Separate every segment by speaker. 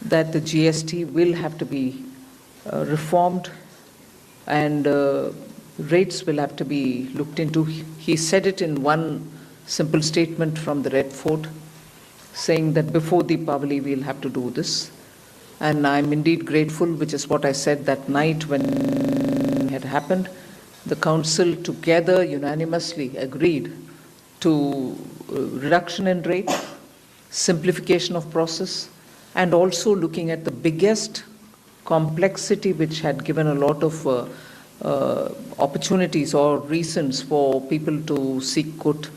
Speaker 1: that the GST will have to be reformed and rates will have to be looked into. He said it in one simple statement from the Red Fort, saying that before Deepavali we'll have to do this. And I'm indeed grateful, which is what I said that night when it had happened. The council together unanimously agreed to reduction in rate, simplification of process, and also looking at the biggest complexity which had given a lot of opportunities or reasons for people to seek court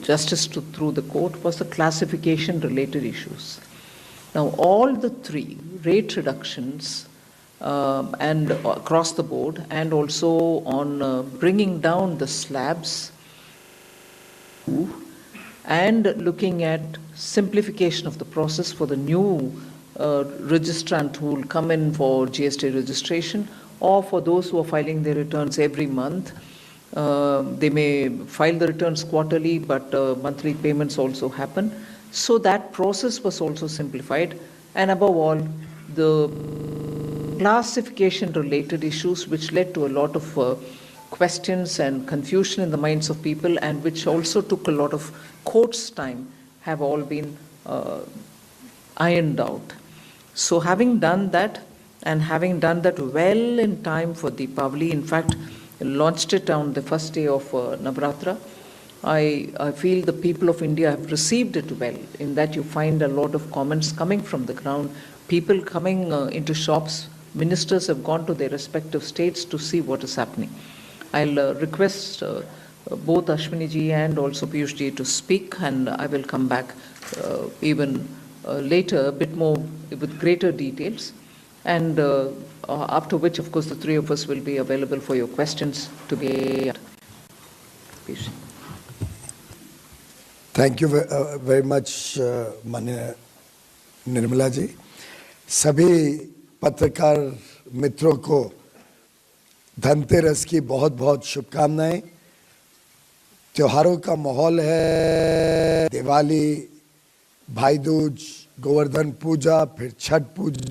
Speaker 1: justice through the court was the classification related issues. Now all the three rate reductions and across the board, and also on bringing down the slabs and looking at simplification of the process for the new registrant who will come in for GST registration, or for those who are filing their returns every month. They may file the returns quarterly, but monthly payments also happen. So that process was also simplified. And above all, the classification related issues which led to a lot of questions and confusion in the minds of people, and which also took a lot of court's time, have all been ironed out. So having done that, and having done that well in time for Deepavali, in fact launched it on the first day of Navratra, I feel the people of India have received it well, in that you find a lot of comments coming from the ground, people coming into shops. Ministers have gone to their respective states to see what is happening. I'll request both Ashwini ji and also Piyush ji to speak, and I will come back even later, a bit more with greater details. And after which, of course, the three of us will be available for your questions to be.
Speaker 2: Thank you very much, माननीय निर्मला जी. सभी पत्रकार मित्रों को धनतेरस की बहुत बहुत शुभकामनाएं. त्योहारों का माहौल है, दिवाली, भाई दूज, गोवर्धन पूजा, फिर छठ पूजा.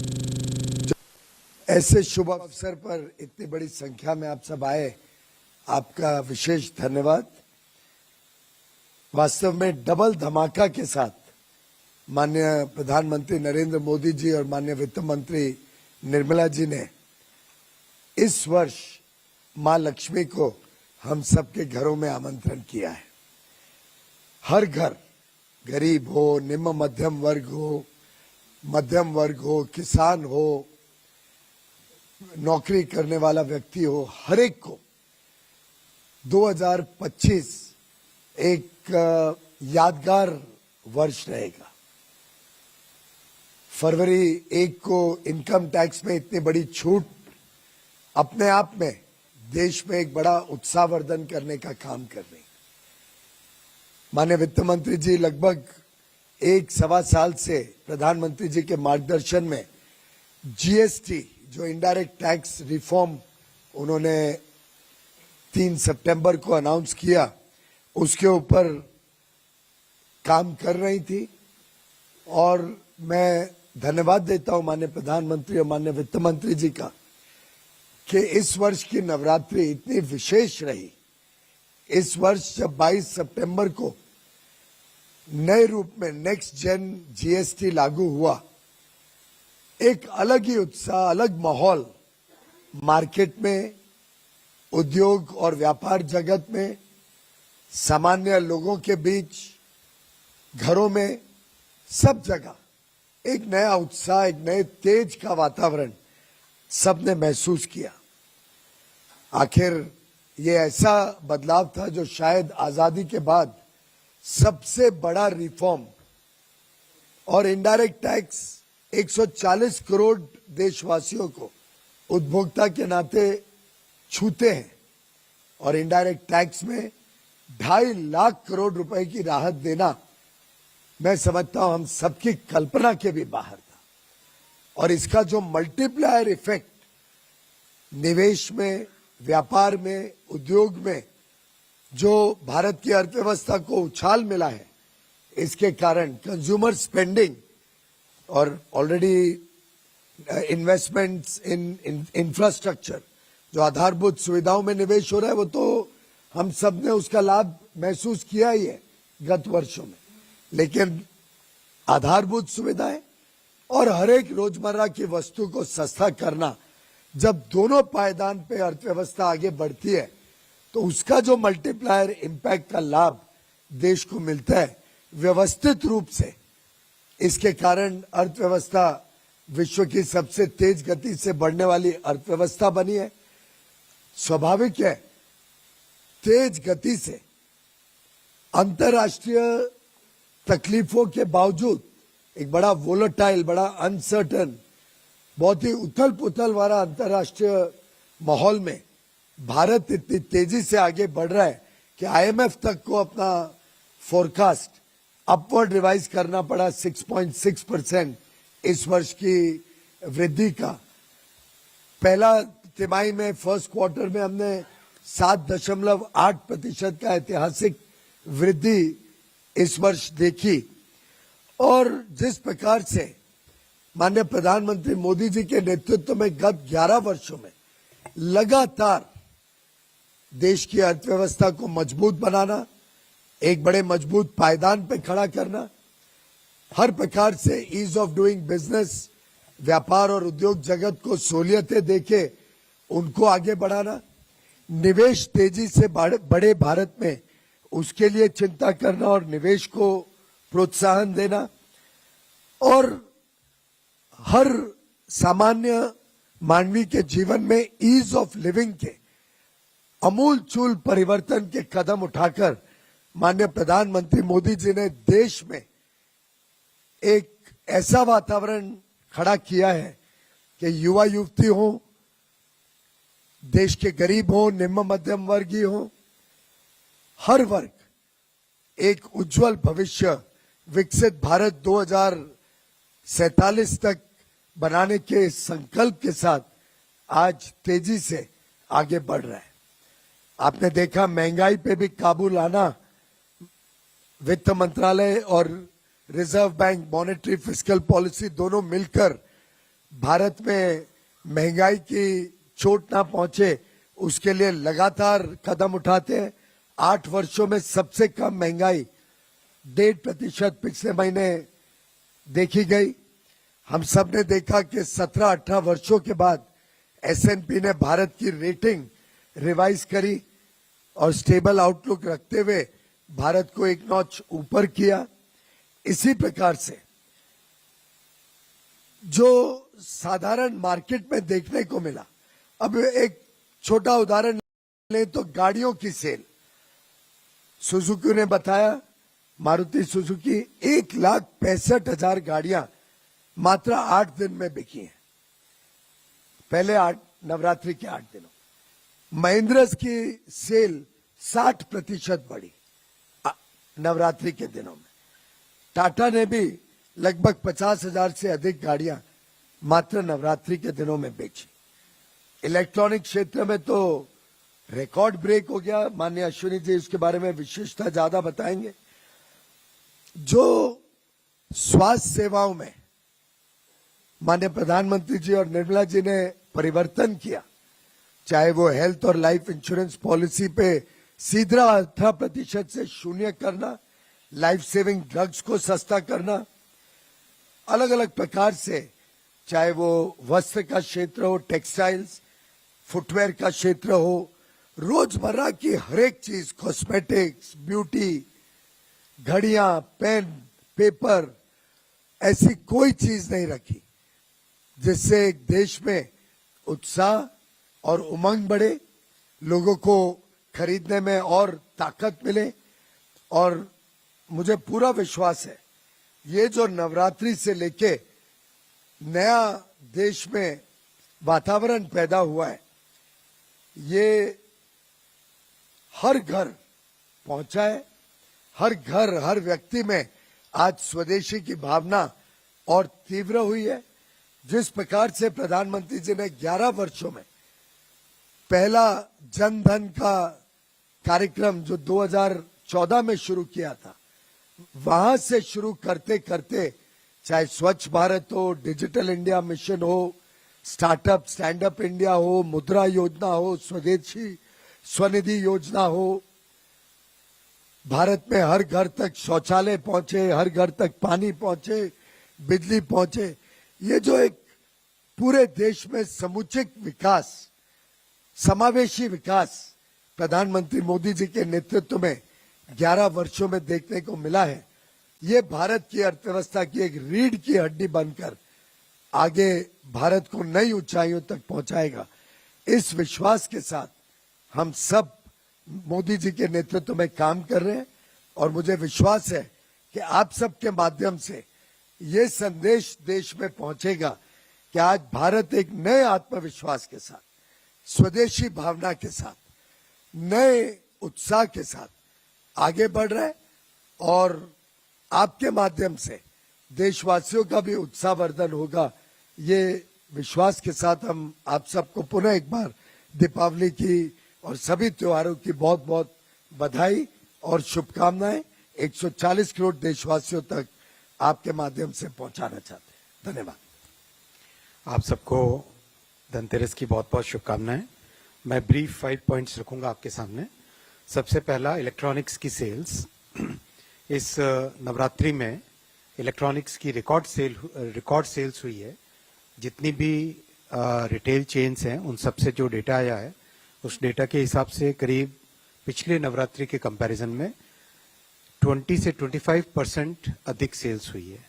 Speaker 2: ऐसे शुभ अवसर पर इतनी बड़ी संख्या में आप सब आए, आपका विशेष धन्यवाद. वास्तव में डबल धमाका के साथ माननीय प्रधानमंत्री नरेंद्र मोदी जी और माननीय वित्त मंत्री निर्मला जी ने इस वर्ष मां लक्ष्मी को हम सबके घरों में आमंत्रण किया है. हर घर, गरीब हो, निम्न मध्यम वर्ग हो, किसान हो, नौकरी करने वाला व्यक्ति हो, हर एक को 2025 एक यादगार वर्ष रहेगा. फरवरी 1 को इनकम टैक्स में इतनी बड़ी छूट अपने आप में देश में एक बड़ा उत्साहवर्धन करने का काम कर रही. माननीय वित्त मंत्री जी लगभग 1-1.25 साल से प्रधानमंत्री जी के मार्गदर्शन में जीएसटी, जो इनडायरेक्ट टैक्स रिफॉर्म उन्होंने 3 सितंबर को अनाउंस किया, उसके ऊपर काम कर रही थी. और मैं धन्यवाद देता हूं माननीय प्रधानमंत्री और माननीय वित्त मंत्री जी का कि इस वर्ष की नवरात्रि इतनी विशेष रही. इस वर्ष जब 22 सितंबर को नए रूप में नेक्स्ट जेन जीएसटी लागू हुआ, एक अलग ही उत्साह, अलग माहौल मार्केट में, उद्योग और व्यापार जगत में, सामान्य लोगों के बीच, घरों में, सब जगह एक नया उत्साह, एक नए तेज का वातावरण सबने महसूस किया. आखिर ये ऐसा बदलाव था जो शायद आजादी के बाद सबसे बड़ा रिफॉर्म. और इनडायरेक्ट टैक्स 140 करोड़ देशवासियों को उपभोक्ता के नाते छूते हैं, और इनडायरेक्ट टैक्स में 2.5 लाख करोड़ रुपए की राहत देना, मैं समझता हूं हम सबकी कल्पना के भी बाहर था. और इसका जो मल्टीप्लायर इफेक्ट निवेश में, व्यापार में, उद्योग में जो भारत की अर्थव्यवस्था को उछाल मिला है, इसके कारण कंज्यूमर स्पेंडिंग और ऑलरेडी इन्वेस्टमेंट्स इन इंफ्रास्ट्रक्चर, जो आधारभूत सुविधाओं में निवेश हो रहा है, वो तो हम सब ने उसका लाभ महसूस किया ही है गत वर्षों में। लेकिन आधारभूत सुविधाएं और हर एक रोजमर्रा की वस्तु को सस्ता करना, जब दोनों पायदान पे अर्थव्यवस्था आगे बढ़ती है तो उसका जो मल्टीप्लायर इम्पैक्ट का लाभ देश को मिलता है व्यवस्थित रूप से। इसके कारण अर्थव्यवस्था विश्व की सबसे तेज गति से बढ़ने वाली अर्थव्यवस्था बनी है। स्वाभाविक है, तेज गति से अंतर्राष्ट्रीय तकलीफों के बावजूद एक बड़ा वोलेटाइल, बड़ा अनसर्टन, बहुत ही उथल पुथल वाला अंतर्राष्ट्रीय माहौल में भारत इतनी तेजी से आगे बढ़ रहा है कि आईएमएफ तक को अपना फोरकास्ट अपवर्ड रिवाइज करना पड़ा 6.6% इस वर्ष की वृद्धि का। पहला तिमाही में, फर्स्ट क्वार्टर में हमने 7.8% का ऐतिहासिक वृद्धि इस वर्ष देखी। और जिस प्रकार से माननीय प्रधानमंत्री मोदी जी के नेतृत्व में गत 11 वर्षों में लगातार देश की अर्थव्यवस्था को मजबूत बनाना, एक बड़े मजबूत पायदान पे खड़ा करना, हर प्रकार से ईज ऑफ डूइंग बिजनेस, व्यापार और उद्योग जगत को सहूलियतें देके उनको आगे बढ़ाना, निवेश तेजी से बड़े भारत में उसके लिए चिंता करना और निवेश को प्रोत्साहन देना, और हर सामान्य मानवी के जीवन में ईज ऑफ लिविंग के अमूल चूल परिवर्तन के कदम उठाकर माननीय प्रधानमंत्री मोदी जी ने देश में एक ऐसा वातावरण खड़ा किया है कि युवा युवती हो, देश के गरीब हो, निम्न मध्यम वर्गीय हो, हर वर्ग एक उज्जवल भविष्य, विकसित भारत 2047 तक बनाने के संकल्प के साथ आज तेजी से आगे बढ़ रहा है। आपने देखा, महंगाई पे भी काबू लाना वित्त मंत्रालय और reserve bank, monetary fiscal policy दोनों मिलकर भारत में महंगाई की चोट ना पहुंचे उसके लिए लगातार कदम उठाते हैं। 8 वर्षों में सबसे कम महंगाई 1.5% पिछले महीने देखी गई। हम सब ने देखा कि 17-18 वर्षों के बाद एसएनपी ने भारत की रेटिंग रिवाइज करी और स्टेबल आउटलुक रखते हुए भारत को एक नॉच ऊपर किया। इसी प्रकार से जो साधारण मार्केट में देखने को मिला, अब एक छोटा उदाहरण लें तो गाड़ियों की सेल, सुजुकी ने बताया, मारुति सुजुकी 1,65,000 गाड़ियां मात्र 8 दिन में बिकी हैं, पहले नवरात्रि के 8 दिनों। महिंद्रा की सेल 60% बढ़ी नवरात्रि के दिनों में। टाटा ने भी लगभग 50,000 से अधिक गाड़ियां मात्र नवरात्रि के दिनों में बेची। इलेक्ट्रॉनिक क्षेत्र में तो रिकॉर्ड ब्रेक हो गया। माननीय अश्विनी जी इसके बारे में विशेषता ज्यादा बताएंगे। जो स्वास्थ्य सेवाओं में माननीय प्रधानमंत्री जी और निर्मला जी ने परिवर्तन किया, चाहे वो हेल्थ और लाइफ इंश्योरेंस पॉलिसी पे सीधा 18% से शून्य करना, लाइफ सेविंग ड्रग्स को सस्ता करना, अलग अलग प्रकार से चाहे वो वस्त्र का क्षेत्र हो, टेक्सटाइल्स, फुटवेयर का क्षेत्र हो, रोजमर्रा की हर एक चीज, कॉस्मेटिक्स, ब्यूटी, घड़ियां, पेन, पेपर, ऐसी कोई चीज नहीं रखी जिससे एक देश में उत्साह और उमंग बढ़े, लोगों को खरीदने में और ताकत मिले। और मुझे पूरा विश्वास है ये जो नवरात्रि से लेके नया देश में वातावरण पैदा हुआ है, ये हर घर पहुंचा है, हर घर, हर व्यक्ति में आज स्वदेशी की भावना और तीव्र हुई है। जिस प्रकार से प्रधानमंत्री जी ने 11 वर्षों में पहला जन धन का कार्यक्रम जो 2014 में शुरू किया था, वहां से शुरू करते करते चाहे स्वच्छ भारत हो, डिजिटल इंडिया मिशन हो, स्टार्टअप स्टैंड अप इंडिया हो, मुद्रा योजना हो, स्वदेशी स्वनिधि योजना हो, भारत में हर घर तक शौचालय पहुंचे, हर घर तक पानी पहुंचे, बिजली पहुंचे, ये जो एक पूरे देश में समुचित विकास, समावेशी विकास प्रधानमंत्री मोदी जी के नेतृत्व में 11 वर्षों में देखने को मिला है, ये भारत की अर्थव्यवस्था की एक रीढ़ की हड्डी बनकर आगे भारत को नई ऊंचाइयों तक पहुंचाएगा। इस विश्वास के साथ हम सब मोदी जी के नेतृत्व में काम कर रहे हैं और मुझे विश्वास है कि आप सबके माध्यम से ये संदेश देश में पहुंचेगा कि आज भारत एक नए आत्मविश्वास के साथ, स्वदेशी भावना के साथ, नए उत्साह के साथ आगे बढ़ रहा है और आपके माध्यम से देशवासियों का भी उत्साहवर्धन होगा। ये विश्वास के साथ हम आप सबको पुनः एक बार दीपावली की और सभी त्योहारों की बहुत बहुत बधाई और शुभकामनाएं 140 करोड़ देशवासियों तक आपके माध्यम से पहुंचाना चाहते हैं। धन्यवाद।
Speaker 3: आप सबको धनतेरस की बहुत बहुत शुभकामनाएं। मैं ब्रीफ 5 पॉइंट्स रखूंगा आपके सामने। सबसे पहला, इलेक्ट्रॉनिक्स की सेल्स। इस नवरात्रि में इलेक्ट्रॉनिक्स की रिकॉर्ड सेल्स हुई है। जितनी भी रिटेल चेन्स हैं उन सबसे जो डेटा आया है उस डेटा के हिसाब से करीब पिछले नवरात्रि के कंपैरिजन में 20 से 25% अधिक सेल्स हुई है।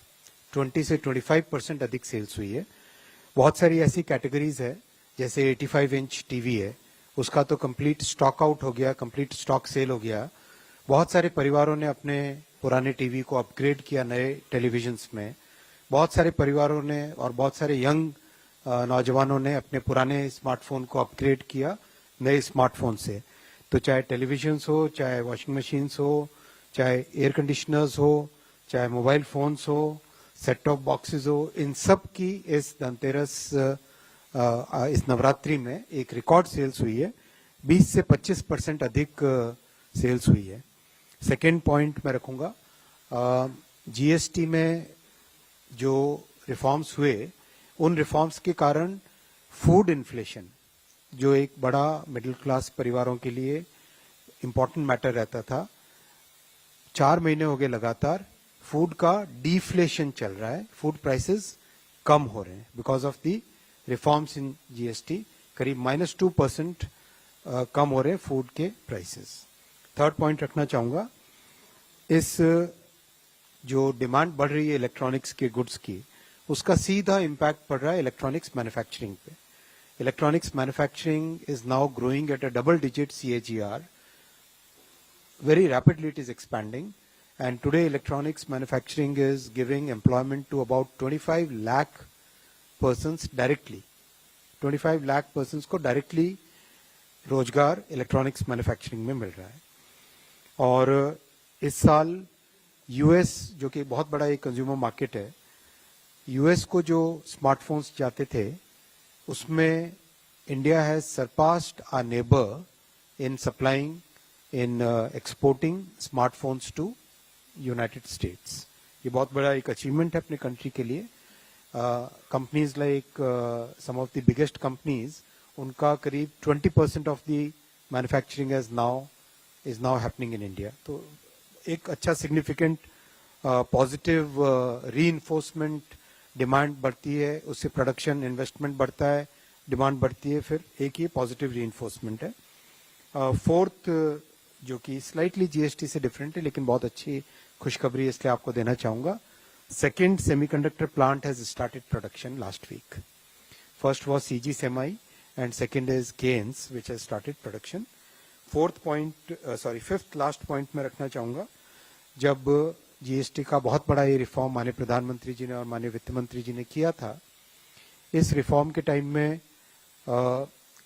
Speaker 3: 20 से 25% अधिक सेल्स हुई है। बहुत सारी ऐसी कैटेगरीज है, जैसे 85 इंच टीवी है, उसका तो कंप्लीट स्टॉक आउट हो गया, कंप्लीट स्टॉक सेल हो गया। बहुत सारे परिवारों ने अपने पुराने टीवी को अपग्रेड किया नए टेलीविजन्स में। बहुत सारे परिवारों ने और बहुत सारे यंग नौजवानों ने अपने पुराने स्मार्टफोन को अपग्रेड किया नए स्मार्टफोन से। तो चाहे टेलीविजन्स हो, चाहे वॉशिंग मशीन्स हो, चाहे एयर कंडीशनर्स हो, चाहे मोबाइल फोन्स हो, सेट टॉप बॉक्सेस हो, इन सब की इस धनतेरस इस नवरात्रि में एक रिकॉर्ड सेल्स हुई है। 20 से 25% अधिक सेल्स हुई है। सेकेंड पॉइंट मैं रखूंगा, जीएसटी में जो रिफॉर्म्स हुए उन रिफॉर्म्स के कारण फूड इन्फ्लेशन, जो एक बड़ा मिडिल क्लास परिवारों के लिए इंपॉर्टेंट मैटर रहता था, 4 महीने हो गए लगातार फूड का डिफ्लेशन चल रहा है। फूड प्राइसेस कम हो रहे हैं because of the reforms in GST. करीब -2% कम हो रहे हैं फूड के प्राइसेस। थर्ड पॉइंट रखना चाहूंगा, इस जो डिमांड बढ़ रही है इलेक्ट्रॉनिक्स के गुड्स की, उसका सीधा इम्पैक्ट पड़ रहा है इलेक्ट्रॉनिक्स मैन्युफैक्चरिंग पे। Electronics manufacturing is now growing at a double-digit CAGR. Very rapidly it is expanding. And today electronics manufacturing is giving employment to about 25 lakh persons directly. 25 lakh persons को directly रोजगार electronics manufacturing में मिल रहा है। और इस साल US, जो कि बहुत बड़ा एक कंज्यूमर मार्केट है, यूएस को जो स्मार्टफोन्स जाते थे उसमें India has surpassed our neighbour in supplying in exporting smartphones to United States. ये बहुत बड़ा एक अचीवमेंट है अपने कंट्री के लिए। Companies like some of the biggest companies, उनका करीब 20% of the manufacturing is now happening in India. तो एक अच्छा सिग्निफिकेंट पॉजिटिव रीइंफोर्समेंट, डिमांड बढ़ती है उससे प्रोडक्शन इन्वेस्टमेंट बढ़ता है, डिमांड बढ़ती है, फिर एक ये पॉजिटिव रीइंफोर्समेंट है। फोर्थ, जो कि स्लाइटली जीएसटी से डिफरेंट है लेकिन बहुत अच्छी खुशखबरी है, इसलिए आपको देना चाहूंगा। Second semiconductor plant has started production last week. First was CG Semi and second is Kaynes which has started production. Fifth last point में रखना चाहूंगा, जब जीएसटी का बहुत बड़ा ये रिफॉर्म माननीय प्रधानमंत्री जी ने और माननीय वित्त मंत्री जी ने किया था, इस रिफॉर्म के टाइम में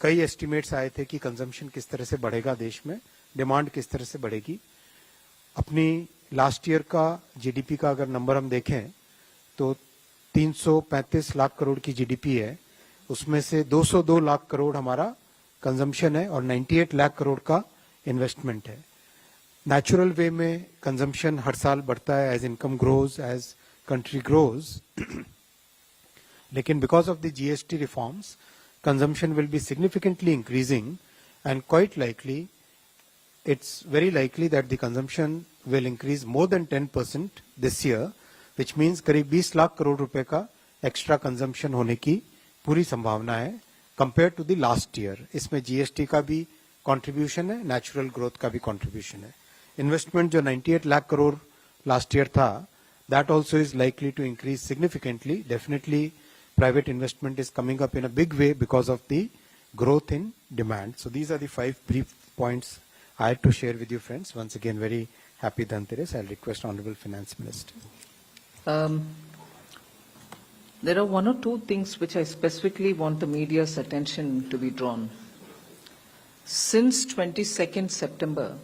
Speaker 3: कई एस्टिमेट्स आए थे कि कंजम्पशन किस तरह से बढ़ेगा देश में, डिमांड किस तरह से बढ़ेगी। अपनी लास्ट ईयर का जीडीपी का अगर नंबर हम देखें तो 335 लाख करोड़ की जीडीपी है, उसमें से 202 लाख करोड़ हमारा कंजम्पशन है और 98 लाख करोड़ का इन्वेस्टमेंट है। नेचुरल वे में कंजम्पशन हर साल बढ़ता है, as income grows, as country grows. Lekin because of the GST reforms, consumption will be significantly increasing, and quite likely, it's very likely that the consumption will increase more than 10% this year, which means करीब 20 लाख करोड़ रुपए का extra consumption होने की पूरी संभावना है compared to the last year. इसमें GST का भी contribution है, natural growth का भी contribution है. Investment जो 98 lakh crore last year था, that also is likely to increase significantly. Definitely, private investment is coming up in a big way because of the growth in demand. So these are the 5 brief points I had to share with you, friends. Once again, very happy Dhanteras. I'll request Honorable Finance Minister.
Speaker 1: There are 1 or 2 things which I specifically want the media's attention to be drawn. Since 22nd September,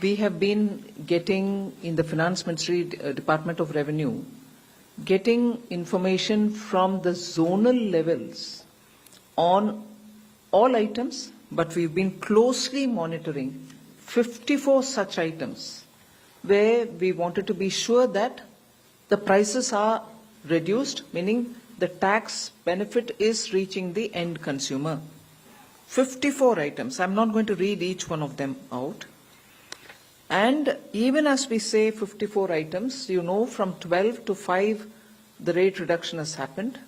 Speaker 1: we have been getting in the Finance Ministry, Department of Revenue, getting information from the zonal levels on all items, but we've been closely monitoring 54 such items where we wanted to be sure that the prices are reduced, meaning the tax benefit is reaching the end consumer. 54 items. I'm not going to read each one of them out. And even as we say 54 items, you know, from 12 to 5, the rate reduction has happened.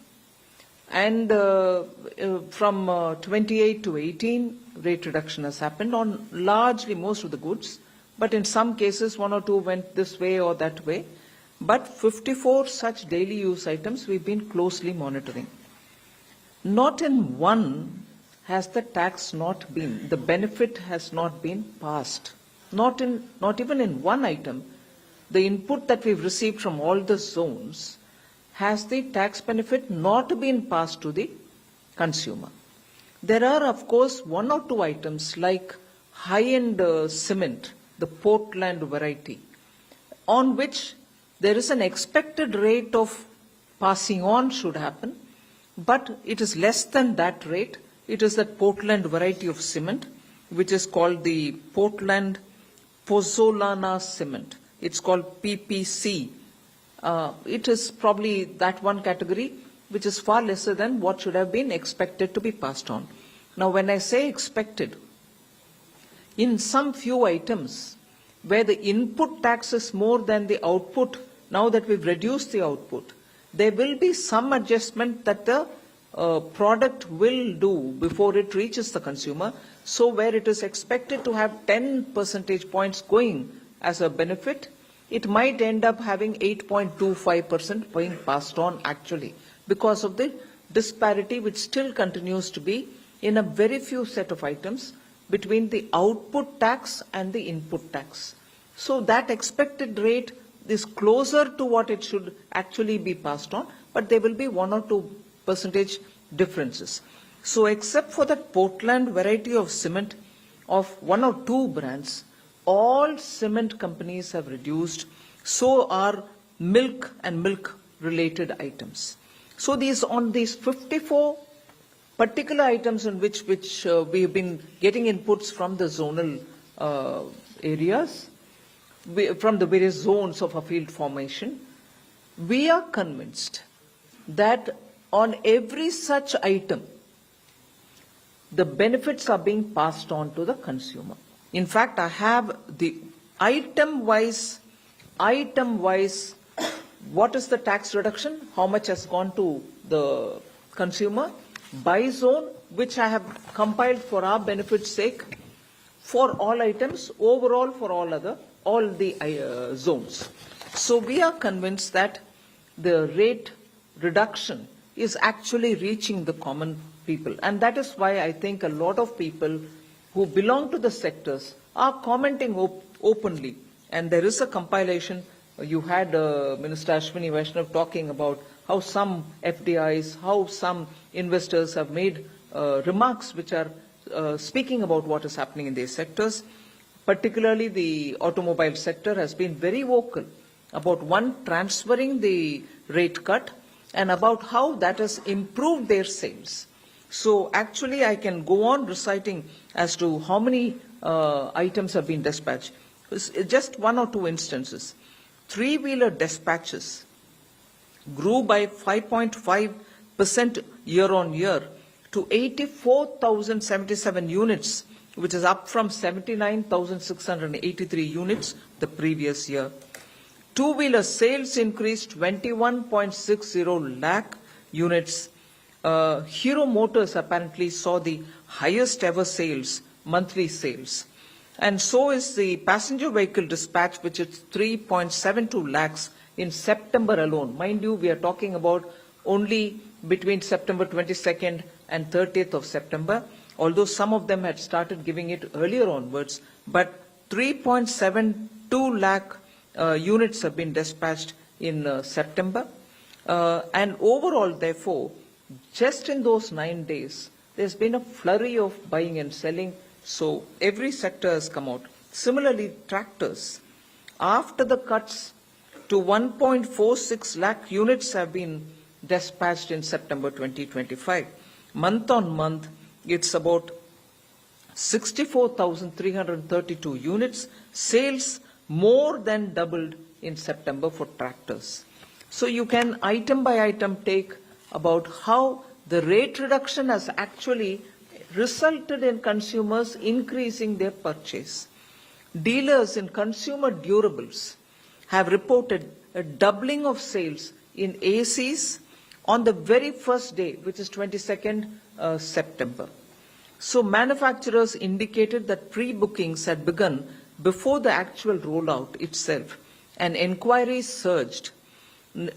Speaker 1: And from 28 to 18, rate reduction has happened on largely most of the goods. But in some cases, 1 or 2 went this way or that way. But 54 such daily use items we've been closely monitoring. Not in one has the tax not been, the benefit has not been passed. Not even in one item, the input that we've received from all the zones has the tax benefit not been passed to the consumer. There are, of course, 1 or 2 items like high-end cement, the Portland variety, on which there is an expected rate of passing on should happen, but it is less than that rate. It is that Portland variety of cement, which is called the Portland Pozzolana cement. It's called PPC. It is probably that one category which is far lesser than what should have been expected to be passed on. Now, when I say expected, in some few items where the input tax is more than the output, now that we've reduced the output, there will be some adjustment that the product will do before it reaches the consumer. So where it is expected to have 10 percentage points going as a benefit, it might end up having 8.25% being passed on actually because of the disparity which still continues to be in a very few set of items between the output tax and the input tax. So that expected rate is closer to what it should actually be passed on, but there will be 1 or 2 percentage differences. So except for that Portland variety of cement of 1 or 2 brands, all cement companies have reduced, so are milk and milk related items. So on these 54 particular items on which we have been getting inputs from the zonal areas, from the various zones of a field formation, we are convinced that on every such item, the benefits are being passed on to the consumer. In fact, I have the item-wise, what is the tax reduction, how much has gone to the consumer, by zone, which I have compiled for our benefit's sake, for all items, overall for all the zones. So we are convinced that the rate reduction is actually reaching the common people. And that is why I think a lot of people who belong to the sectors are commenting openly. And there is a compilation. You had Minister Ashwini Vaishnavin talking about how some FDIs, how some investors have made remarks which are speaking about what is happening in these sectors. Particularly the automobile sector has been very vocal about transferring the rate cut and about how that has improved their sales. So actually I can go on reciting as to how many items have been dispatched. Just 1 or 2 instances. three-wheeler dispatches grew by 5.5% year-on-year to 84,077 units, which is up from 79,683 units the previous year. Two-wheeler sales increased 21.60 lakh units. Hero Motors apparently saw the highest ever sales, monthly sales. And so is the passenger vehicle dispatch, which is 3.72 lakhs in September alone. Mind you, we are talking about only between September 22nd and 30th of September, although some of them had started giving it earlier onwards, but 3.72 lakh units have been dispatched in September. And overall, therefore, just in those 9 days, there's been a flurry of buying and selling, so every sector has come out. Similarly, tractors, after the cuts to 1.46 lakh units have been dispatched in September 2025. Month on month, it's about 64,332 units. Sales more than doubled in September for tractors. So you can item by item take about how the rate reduction has actually resulted in consumers increasing their purchase. Dealers in consumer durables have reported a doubling of sales in ACs on the very first day, which is 22nd September. So manufacturers indicated that pre-bookings had begun before the actual rollout itself, and inquiries surged.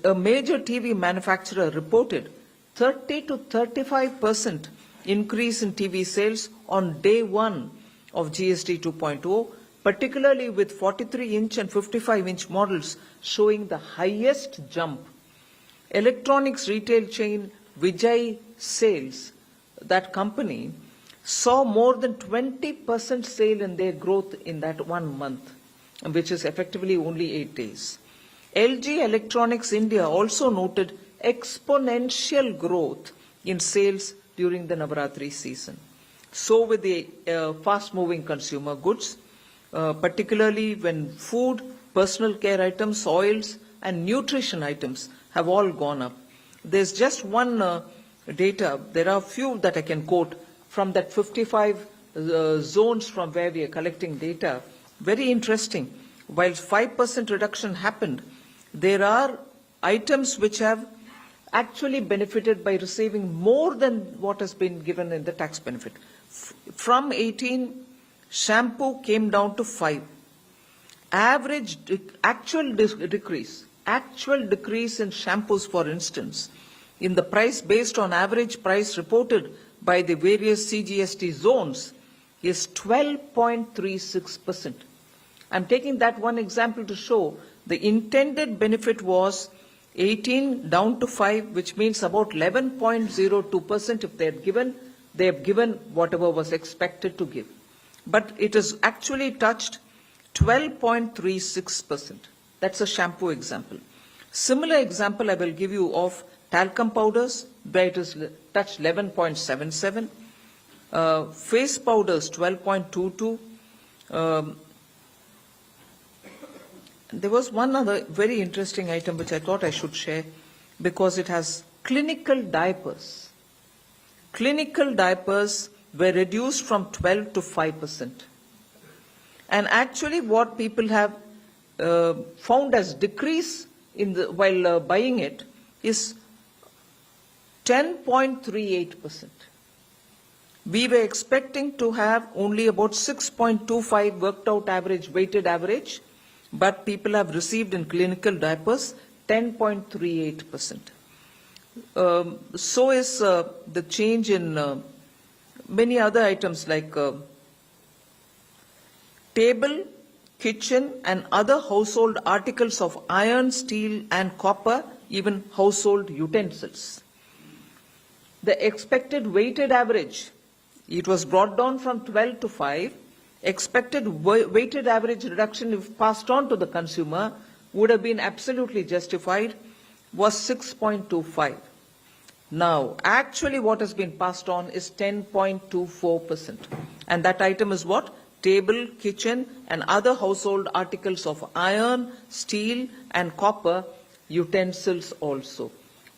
Speaker 1: A major TV manufacturer reported 30 to 35% increase in TV sales on day one of GST 2.0, particularly with 43-inch and 55-inch models showing the highest jump. Electronics retail chain Vijay Sales, that company, saw more than 20% sale in their growth in that 1 month, which is effectively only 8 days. LG Electronics India also noted exponential growth in sales during the Navaratri season. So with the fast-moving consumer goods, particularly when food, personal care items, oils, and nutrition items have all gone up. There's just one data. There are a few that I can quote from that 55 zones from where we are collecting data. Very interesting. While 5% reduction happened, there are items which have actually benefited by receiving more than what has been given in the tax benefit. From 18, shampoo came down to 5. Actual decrease in shampoos, for instance, in the price based on average price reported by the various CGST zones is 12.36%. I'm taking that one example to show the intended benefit was 18 down to 5, which means about 11.02%. If they have given whatever was expected to give. But it has actually touched 12.36%. That's a shampoo example. Similar example I will give you of talcum powders, where it has touched 11.77. Face powders, 12.22. There was one other very interesting item which I thought I should share because it has clinical diapers. Clinical diapers were reduced from 12 to 5%. And actually what people have found as decrease while buying it is 10.38%. We were expecting to have only about 6.25 worked out average, weighted average, but people have received in clinical diapers 10.38%. So is the change in many other items like table, kitchen and other household articles of iron, steel and copper, even household utensils. The expected weighted average, it was brought down from 12 to 5. Expected weighted average reduction, if passed on to the consumer, would have been absolutely justified, was 6.25. Now, actually what has been passed on is 10.24%. And that item is what? table, kitchen, and other household articles of iron, steel, and copper, utensils also.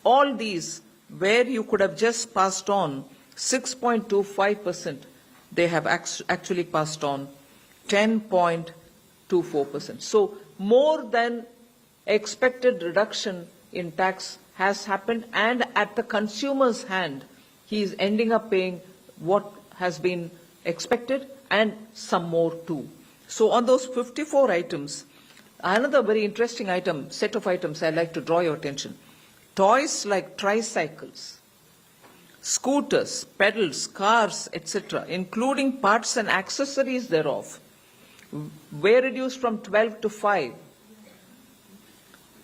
Speaker 1: All these, where you could have just passed on 6.25%, they have actually passed on 10.24%. So more than expected reduction in tax has happened, and at the consumer's hand, he is ending up paying what has been expected and some more too. So on those 54 items, another very interesting set of items I'd like to draw your attention. Toys like tricycles, scooters, pedals, cars, etc., including parts and accessories thereof, were reduced from 12 to 5.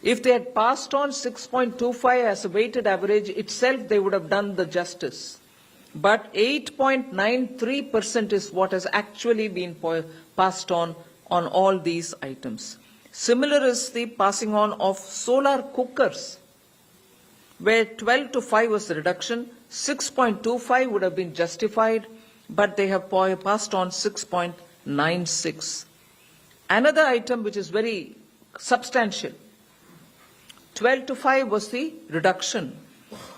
Speaker 1: If they had passed on 6.25 as a weighted average itself, they would have done the justice. But 8.93% is what has actually been passed on all these items. Similar is the passing on of solar cookers, where 12 to 5 was the reduction, 6.25 would have been justified, but they have passed on 6.96. Another item which is very substantial, 12 to 5 was the reduction,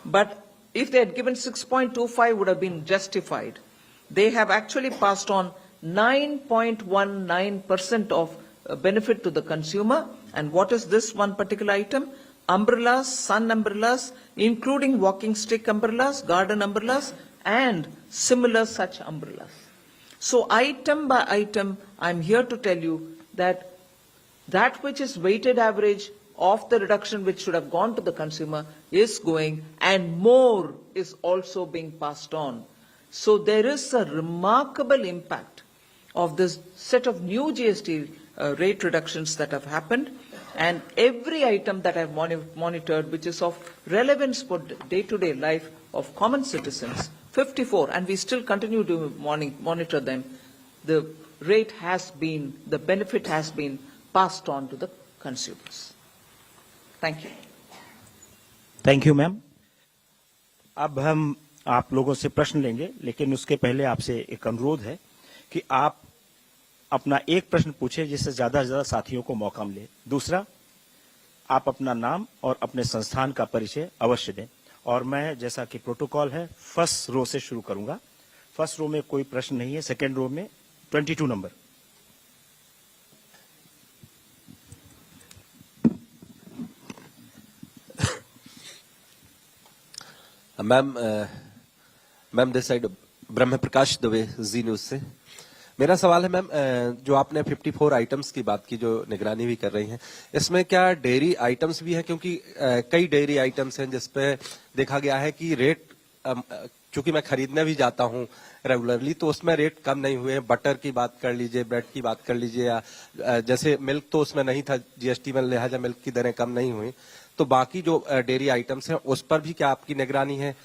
Speaker 1: but if they had given 6.25 would have been justified. They have actually passed on 9.19% of benefit to the consumer. And what is this one particular item? Umbrellas, sun umbrellas, including walking stick umbrellas, garden umbrellas, and similar such umbrellas. So item by item, I'm here to tell you that which is weighted average of the reduction which should have gone to the consumer is going, and more is also being passed on. So there is a remarkable impact of this set of new GST rate reductions that have happened, and every item that I've monitored which is of relevance for day-to-day life of common citizens, 54, and we still continue to monitor them, the benefit has been passed on to the consumers. Thank you.
Speaker 4: Thank you ma'am. अब हम आप लोगों से प्रश्न लेंगे, लेकिन उसके पहले आपसे एक अनुरोध है कि आप अपना एक प्रश्न पूछे जिससे ज्यादा से ज्यादा साथियों को मौका मिले। दूसरा, आप अपना नाम और अपने संस्थान का परिचय अवश्य दें। और मैं, जैसा कि प्रोटोकॉल है, फर्स्ट रो से शुरू करूंगा। फर्स्ट रो में कोई प्रश्न नहीं है, सेकेंड रो में 22 number.
Speaker 5: Ma'am this side Brahma Prakash Dubey, ji news से। मेरा सवाल है मैम, जो आपने 54 आइटम्स की बात की जो निगरानी भी कर रही हैं, इसमें क्या डेयरी आइटम्स भी हैं? क्योंकि कई डेयरी आइटम्स हैं जिसपे देखा गया है कि रेट, चूंकि मैं खरीदने भी जाता हूं रेगुलरली, तो उसमें रेट कम नहीं हुए हैं। बटर की बात कर लीजिए, ब्रेड की बात कर लीजिए, या जैसे मिल्क तो उसमें नहीं था जीएसटी में, लिहाजा मिल्क की दरें कम नहीं हुई। तो बाकी जो डेयरी आइटम्स हैं उस पर भी क्या आपकी निगरानी है?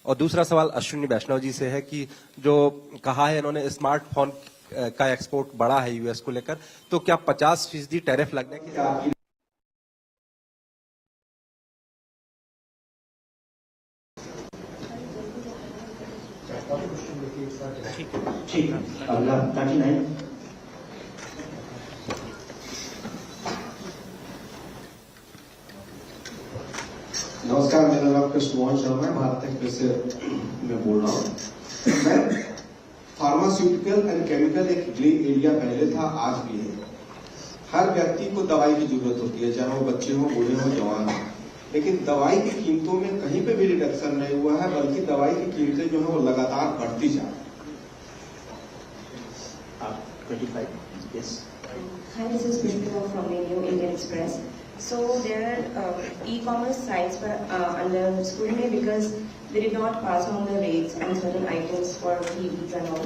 Speaker 5: और दूसरा सवाल अश्विनी वैष्णव जी से है कि जो कहा है इन्होंने स्मार्टफोन का एक्सपोर्ट बढ़ा है यूएस को लेकर, तो क्या 50% टैरिफ लगने की आपकी
Speaker 4: ठीक है। अगला 39।
Speaker 6: नमस्कार, मेरा नाम कृष्ण शर्मा है, भारत तक से मैं बोल रहा हूँ। मैं फार्मास्यूटिकल एंड केमिकल एक ग्रे एरिया पहले था, आज भी है। हर व्यक्ति को दवाई की जरूरत होती है, चाहे वो बच्चे हो, बूढ़े हो, जवान हो, लेकिन दवाई की कीमतों में कहीं पे भी रिडक्शन नहीं हुआ है, बल्कि दवाई की कीमतें जो है वो लगातार बढ़ती जा रही है।
Speaker 4: Yes.
Speaker 7: Hi, this is Pushpita from the New Indian Express. So there are e-commerce sites under scrutiny because they did not pass on the rates on certain items for 3 weeks and all.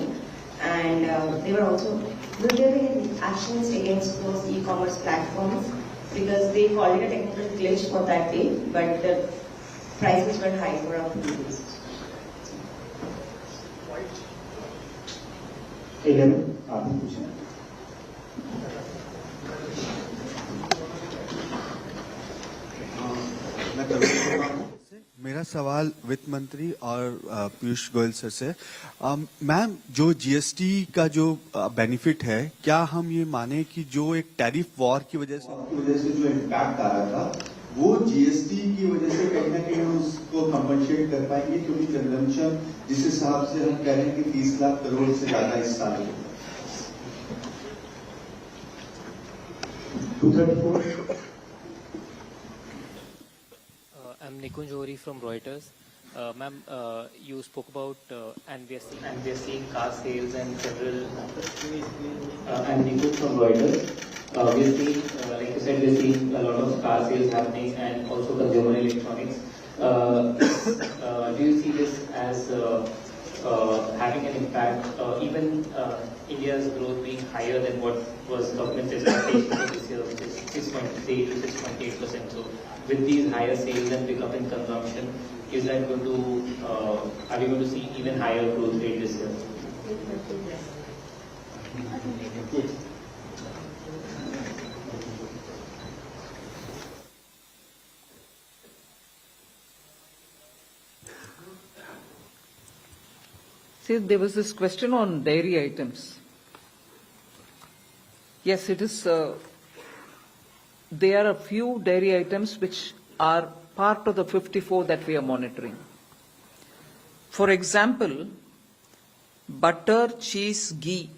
Speaker 7: And they were also, will there be any actions against those e-commerce platforms? Because they called it a technical glitch for that day, but the prices were high for our producers.
Speaker 4: 11, आपने पूछा।
Speaker 8: मेरा सवाल वित्त मंत्री और Piyush Goyal sir से। Ma'am, जो GST का जो बेनिफिट है, क्या हम ये माने कि जो एक टैरिफ वॉर की वजह से
Speaker 6: जो इम्पैक्ट आ रहा था वो जीएसटी की वजह से कहीं ना कहीं हम उसको कंपनसेट कर पाएंगे, क्योंकि कंजम्पशन जिस हिसाब से हम कह रहे हैं कि 30 लाख करोड़ से ज्यादा इस साल है। 234
Speaker 9: I'm Nikunj Ohri from Reuters. Ma'am, you spoke about and we are seeing car sales and several. I'm Nikunj from Reuters. We are seeing, like you said, we are seeing a lot of car sales happening and also consumer electronics. Do you see this as having an impact, even India's growth being higher than what was government's expectation for this year, which is 6.3 to 6.8%? So, with these higher sales and pickup in consumption, is that going to, are we going to see even higher growth rate this year?
Speaker 1: See, there was this question on dairy items. Yes, it is. There are a few dairy items which are part of the 54 that we are monitoring. For example, butter, cheese, ghee.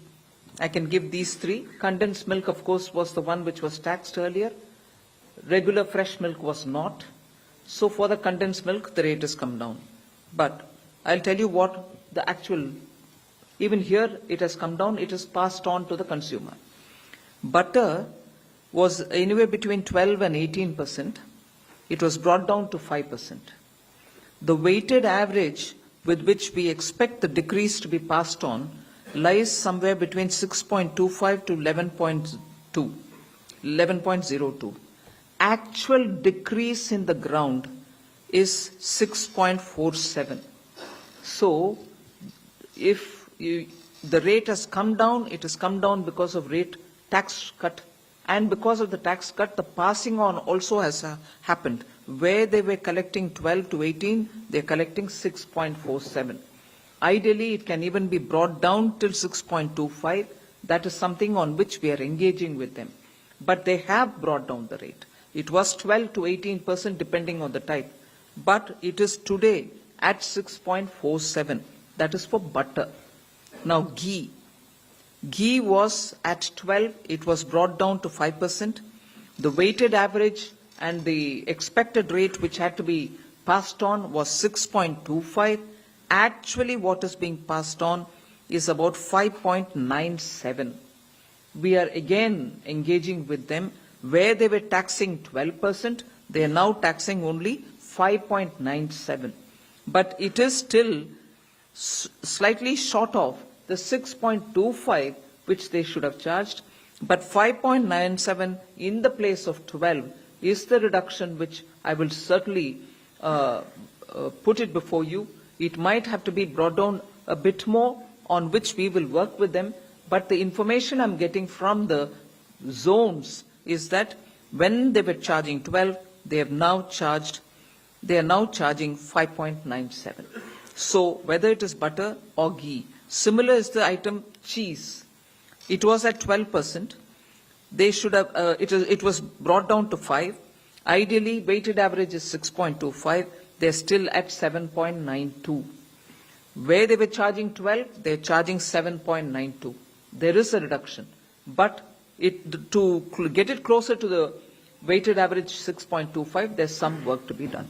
Speaker 1: I can give these three. Condensed milk, of course, was the one which was taxed earlier. Regular fresh milk was not. So for the condensed milk, the rate has come down. But I'll tell you what the actual, even here it has come down, it is passed on to the consumer. Butter was anywhere between 12 and 18%. It was brought down to 5%. The weighted average with which we expect the decrease to be passed on lies somewhere between 6.25 to 11.02. Actual decrease in the ground is 6.47. So, if the rate has come down, it has come down because of rate tax cut, and because of the tax cut, the passing on also has happened. Where they were collecting 12 to 18, they are collecting 6.47. Ideally, it can even be brought down till 6.25. That is something on which we are engaging with them. But they have brought down the rate. It was 12 to 18% depending on the type. But it is today at 6.47. That is for butter. Now, ghee. Ghee was at 12. It was brought down to 5%. The weighted average and the expected rate which had to be passed on was 6.25. Actually, what is being passed on is about 5.97. We are again engaging with them. Where they were taxing 12%, they are now taxing only 5.97. But it is still slightly short of the 6.25 which they should have charged. But 5.97 in the place of 12 is the reduction which I will certainly put it before you. It might have to be brought down a bit more, on which we will work with them. But the information I'm getting from the zones is that when they were charging 12, they are now charging 5.97. So whether it is butter or ghee, similar is the item cheese. It was at 12%. They should have. It was brought down to 5. Ideally, weighted average is 6.25. They're still at 7.92. Where they were charging 12, they're charging 7.92. There is a reduction, but to get it closer to the weighted average 6.25, there's some work to be done.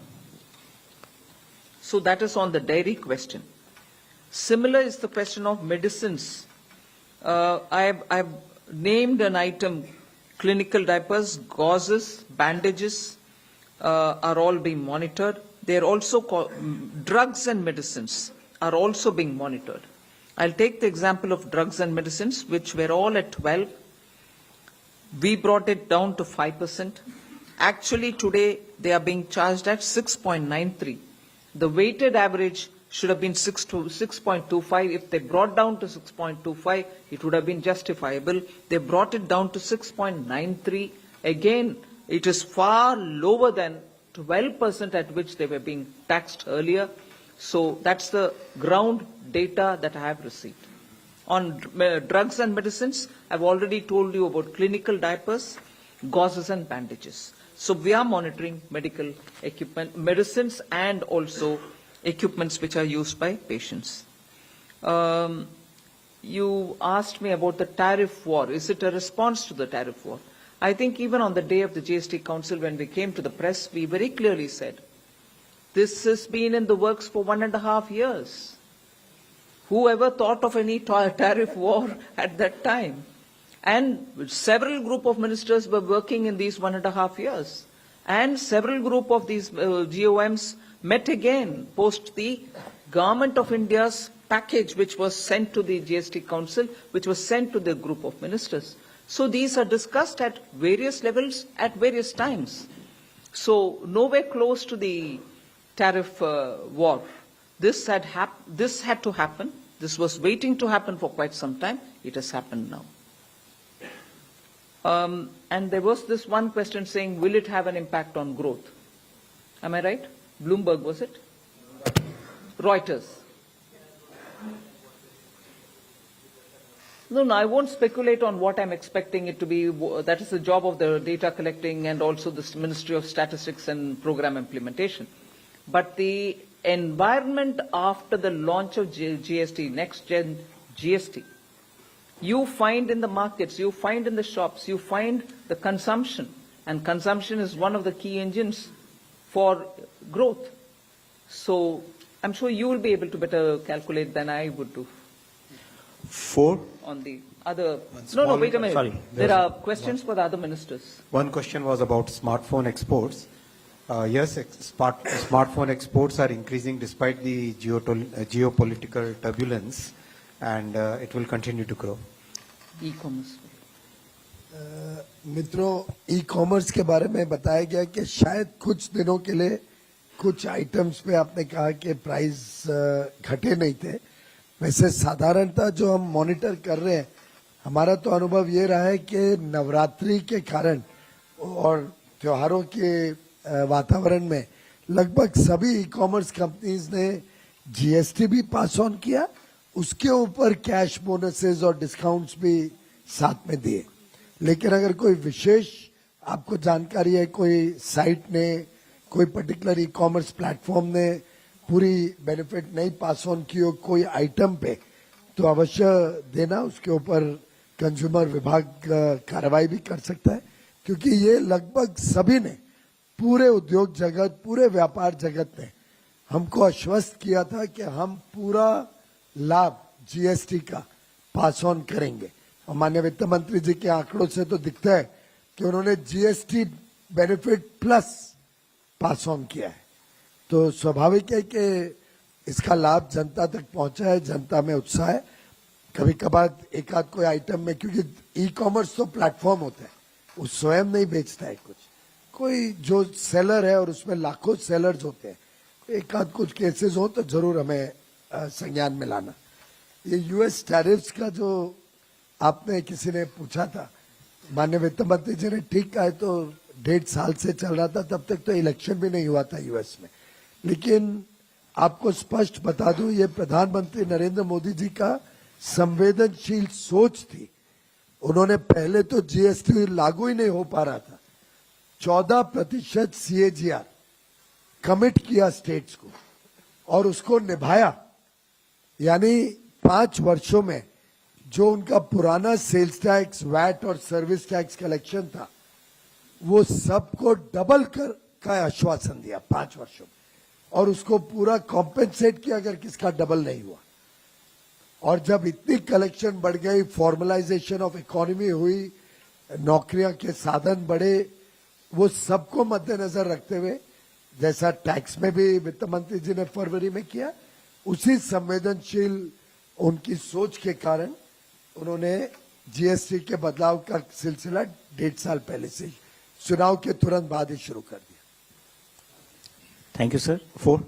Speaker 1: So that is on the dairy question. Similar is the question of medicines. I've named an item: clinical diapers, gauzes, bandages are all being monitored. They're also drugs and medicines are also being monitored. I'll take the example of drugs and medicines, which were all at 12. We brought it down to 5%. Actually, today they are being charged at 6.93. The weighted average should have been 6.25. If they brought down to 6.25, it would have been justifiable. They brought it down to 6.93. Again, it is far lower than 12% at which they were being taxed earlier. So that's the ground data that I have received. On drugs and medicines, I've already told you about clinical diapers, gauzes and bandages. So we are monitoring medical equipment, medicines and also equipments which are used by patients. You asked me about the tariff war. Is it a response to the tariff war? I think even on the day of the GST Council, when we came to the press, we very clearly said, this has been in the works for 1.5 years. Whoever thought of any tariff war at that time? And several group of ministers were working in these 1.5 years. And several group of these GOMs met again post the Government of India's package which was sent to the GST Council, which was sent to the group of ministers. So these are discussed at various levels at various times. So nowhere close to the tariff war. This had to happen. This was waiting to happen for quite some time. It has happened now. And there was this one question saying, will it have an impact on growth? Am I right? Bloomberg, was it? Reuters. No, I won't speculate on what I'm expecting it to be. That is the job of the data collecting and also the Ministry of Statistics and Program Implementation. But the environment after the launch of GST, next gen GST, you find in the markets, you find in the shops, you find the consumption. And consumption is one of the key engines for growth. So I'm sure you will be able to better calculate than I would do.
Speaker 3: 4.
Speaker 1: On the other... No, wait a minute.
Speaker 3: Sorry.
Speaker 1: There are questions for the other ministers.
Speaker 3: One question was about smartphone exports. Yes, smartphone exports are increasing despite the geopolitical turbulence, and it will continue to grow.
Speaker 1: E-commerce.
Speaker 2: मित्रों, e-commerce के बारे में बताया गया कि शायद कुछ दिनों के लिए कुछ आइटम्स पे आपने कहा कि प्राइस घटे नहीं थे. वैसे साधारणतः जो हम मॉनिटर कर रहे हैं, हमारा तो अनुभव ये रहा है कि नवरात्रि के कारण और त्योहारों के वातावरण में लगभग सभी ई-कॉमर्स कंपनीज ने जीएसटी भी पास ऑन किया, उसके ऊपर कैश बोनसेस और डिस्काउंट्स भी साथ में दिए. लेकिन अगर कोई विशेष आपको जानकारी है, कोई साइट ने, कोई पर्टिकुलर ई-कॉमर्स प्लेटफॉर्म ने पूरी बेनिफिट नहीं पास ऑन की हो कोई आइटम पे, तो अवश्य देना. उसके ऊपर कंज्यूमर विभाग कार्रवाई भी कर सकता है, क्योंकि ये लगभग सभी ने, पूरे उद्योग जगत, पूरे व्यापार जगत ने हमको आश्वस्त किया था कि हम पूरा लाभ जीएसटी का पास ऑन करेंगे. और माननीय वित्त मंत्री जी के आंकड़ों से तो दिखता है कि उन्होंने GST benefit plus pass on किया है. तो स्वाभाविक है कि इसका लाभ जनता तक पहुंचा है, जनता में उत्साह है. कभी कभार एक आध कोई आइटम में, क्योंकि ई कॉमर्स तो प्लेटफॉर्म होता है, वो स्वयं नहीं बेचता है कुछ, कोई जो सेलर है और उसमें लाखों सेलर्स होते हैं, एक आध कुछ केसेस हो तो जरूर हमें संज्ञान में लाना. ये यूएस टैरिफ्स का जो आपने किसी ने पूछा था, माननीय वित्त मंत्री जी ने ठीक कहा है, तो 1.5 साल से चल रहा था, तब तक तो इलेक्शन भी नहीं हुआ था यूएस में. लेकिन आपको स्पष्ट बता दूं, ये प्रधानमंत्री नरेंद्र मोदी जी का संवेदनशील सोच थी. उन्होंने पहले तो जीएसटी लागू ही नहीं हो पा रहा था, 14% सीएजीआर कमिट किया स्टेट्स को और उसको निभाया. यानी 5 वर्षों में जो उनका पुराना सेल्स टैक्स, वैट और सर्विस टैक्स कलेक्शन था, वो सबको डबल का आश्वासन दिया 5 वर्षों में, और उसको पूरा कॉम्पेंसेट किया अगर किसका डबल नहीं हुआ. और जब इतनी कलेक्शन बढ़ गई, फॉर्मलाइजेशन ऑफ इकोनॉमी हुई, नौकरियां के साधन बढ़े, वो सबको मद्देनजर रखते हुए, जैसा टैक्स में भी वित्त मंत्री जी ने फरवरी में किया, उसी संवेदनशील उनकी सोच के कारण उन्होंने जीएसटी के बदलाव का सिलसिला 1.5 साल पहले से, चुनाव के तुरंत बाद ही शुरू कर दिया.
Speaker 4: Thank you, sir. 4.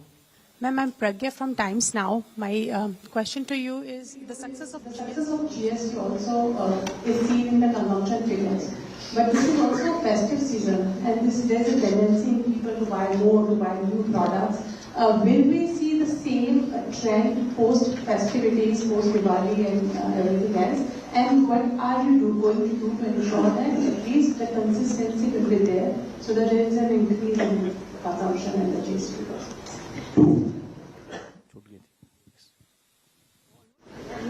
Speaker 10: Ma'am, I'm Pragya from Times Now. My question to you is the success of GST also is seen in the consumption figures. But this is also festive season, and there's a tendency in people to buy more, to buy new products. Will we see the same trend post festivities, post Diwali and everything else? And what are you going to do to ensure that at least the consistency will be there, so that there is an increase in consumption and the GST process?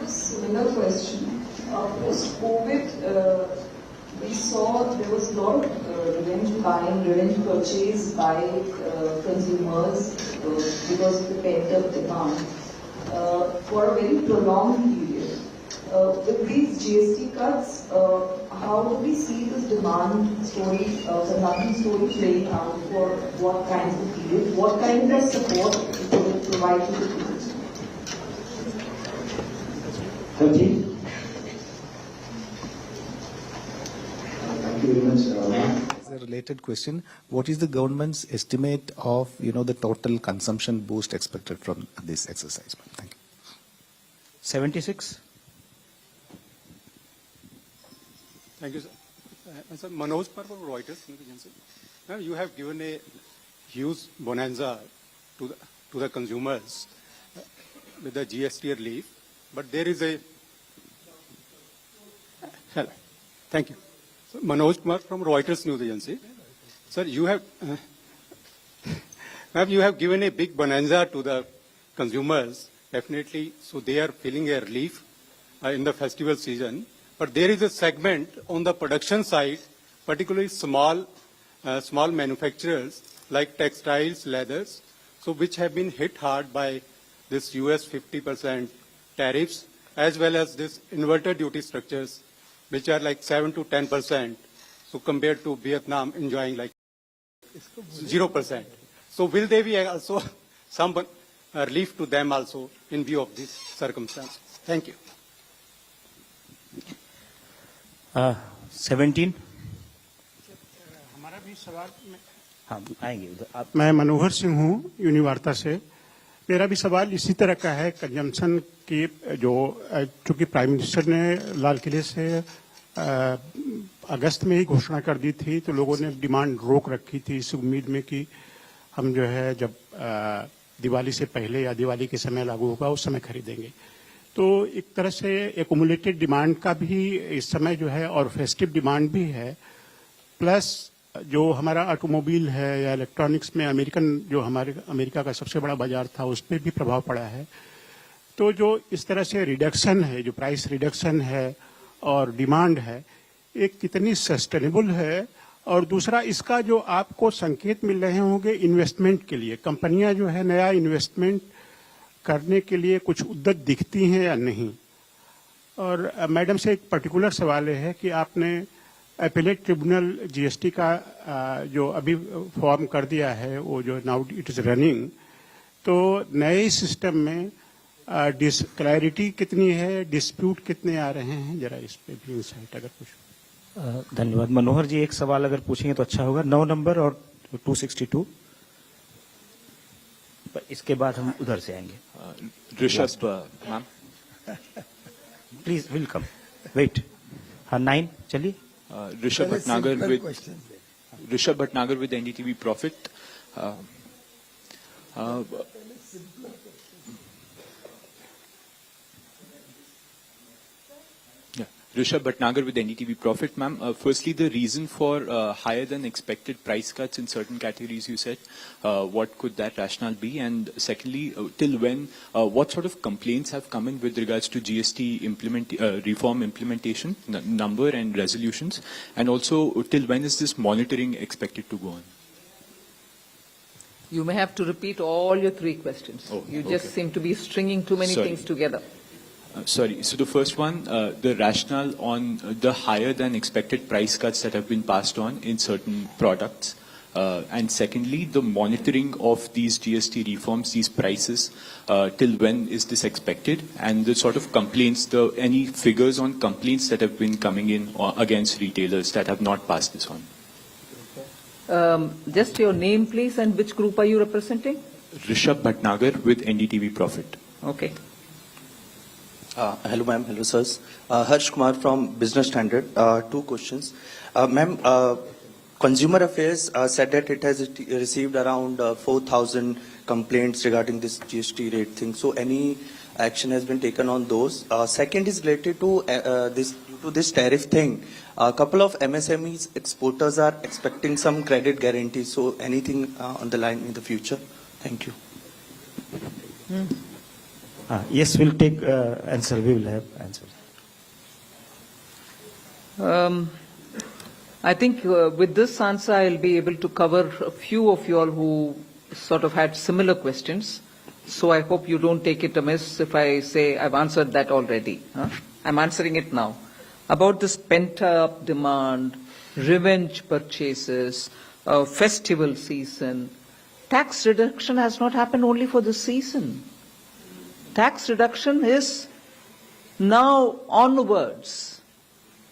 Speaker 11: Similar question. Post-COVID, we saw there was a lot of revenge buying, revenge purchase by consumers because of the pent-up demand for a very prolonged period. With these GST cuts, how do we see this demand story, consumption story playing out for what kinds of period? What kind of support it will provide to the people?
Speaker 6: Thank you. Thank you very much.
Speaker 12: As a related question, what is the government's estimate of the total consumption boost expected from this exercise? Thank you.
Speaker 4: 76.
Speaker 3: Thank you, sir. Sir, Manoj Par from Reuters. Now, you have given a huge bonanza to the consumers with the GST relief, but there is a... Hello. Thank you. So, Manoj Kumar from Reuters News Agency. Sir, you have given a big bonanza to the consumers, definitely, so they are feeling a relief in the festival season. But there is a segment on the production side, particularly small manufacturers like textiles, leathers, so which have been hit hard by this US 50% tariffs, as well as this inverted duty structures, which are like 7 to 10%, so compared to Vietnam enjoying like 0%. So will there be also some relief to them also in view of this circumstance? Thank you.
Speaker 4: 17.
Speaker 13: हमारा भी सवाल
Speaker 4: हाँ आएंगे उधर आप।
Speaker 13: मैं मनोहर सिंह हूँ यूनिवार्ता से। मेरा भी सवाल इसी तरह का है। कंजम्पशन की जो चूंकि प्राइम मिनिस्टर ने लाल किले से अगस्त में ही घोषणा कर दी थी, तो लोगों ने डिमांड रोक रखी थी इस उम्मीद में कि हम जो है जब दिवाली से पहले या दिवाली के समय लागू होगा उस समय खरीदेंगे। तो एक तरह से एक्युमुलेटेड डिमांड का भी इस समय जो है और फेस्टिव डिमांड भी है, प्लस जो हमारा ऑटोमोबाइल है या इलेक्ट्रॉनिक्स में अमेरिका का सबसे बड़ा बाजार था उस पर भी प्रभाव पड़ा है। तो जो इस तरह से रिडक्शन है, जो प्राइस रिडक्शन है और डिमांड है, एक कितनी सस्टेनेबल है, और दूसरा इसका जो आपको संकेत मिल रहे होंगे इन्वेस्टमेंट के लिए, कंपनियां जो है नया इन्वेस्टमेंट करने के लिए कुछ उद्यत दिखती हैं या नहीं। और मैडम से एक पर्टिकुलर सवाल है कि आपने एपेलेट ट्रिब्यूनल जीएसटी का जो अभी फॉर्म कर दिया है, वो जो नाउ इट इज रनिंग, तो नए सिस्टम में क्लैरिटी कितनी है, डिस्प्यूट कितने आ रहे हैं, जरा इस पे भी इंसाइट अगर कुछ।
Speaker 4: धन्यवाद। मनोहर जी एक सवाल अगर पूछेंगे तो अच्छा होगा। 9 नंबर और 262, इसके बाद हम उधर से आएंगे।
Speaker 14: Rishabh ma'am
Speaker 4: please welcome. Wait, हाँ 9 चलिए।
Speaker 14: Rishabh Bhatnagar with NDTV Profit. Rishabh Bhatnagar with NDTV Profit, ma'am. Firstly, the reason for higher than expected price cuts in certain categories, you said. What could that rationale be? And secondly, till when, what sort of complaints have come in with regards to GST reform implementation, number and resolutions? And also, till when is this monitoring expected to go on?
Speaker 1: You may have to repeat all your 3 questions.
Speaker 14: Oh,
Speaker 1: you just seem to be stringing too many things together.
Speaker 14: Sorry. So the first one, the rationale on the higher than expected price cuts that have been passed on in certain products. And secondly, the monitoring of these GST reforms, these prices, till when is this expected? And the sort of complaints, any figures on complaints that have been coming in against retailers that have not passed this on?
Speaker 1: Just your name, please, and which group are you representing?
Speaker 14: Rishabh Bhatnagar with NDTV Profit.
Speaker 1: Okay.
Speaker 15: Hello, ma'am. Hello, sirs. Harsh Kumar from Business Standard. Two questions. Ma'am, Consumer Affairs said that it has received around 4,000 complaints regarding this GST rate thing. So any action has been taken on those? Second is related to this tariff thing. A couple of MSMEs exporters are expecting some credit guarantees. So anything on the line in the future? Thank you.
Speaker 4: Yes, we'll take answer. We will have answers.
Speaker 1: I think with this answer, I'll be able to cover a few of you all who sort of had similar questions. So I hope you don't take it amiss if I say I've answered that already. I'm answering it now. About this pent-up demand, revenge purchases, festival season, tax reduction has not happened only for this season. Tax reduction is now onwards.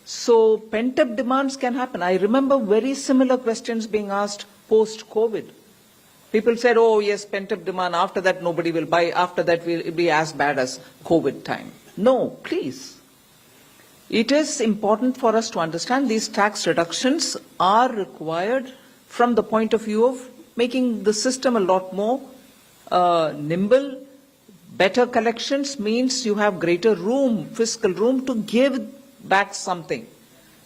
Speaker 1: So pent-up demands can happen. I remember very similar questions being asked post-COVID. People said, oh yes, pent-up demand, after that nobody will buy, after that will be as bad as COVID time. No, please. It is important for us to understand these tax reductions are required from the point of view of making the system a lot more nimble. Better collections means you have greater room, fiscal room to give back something.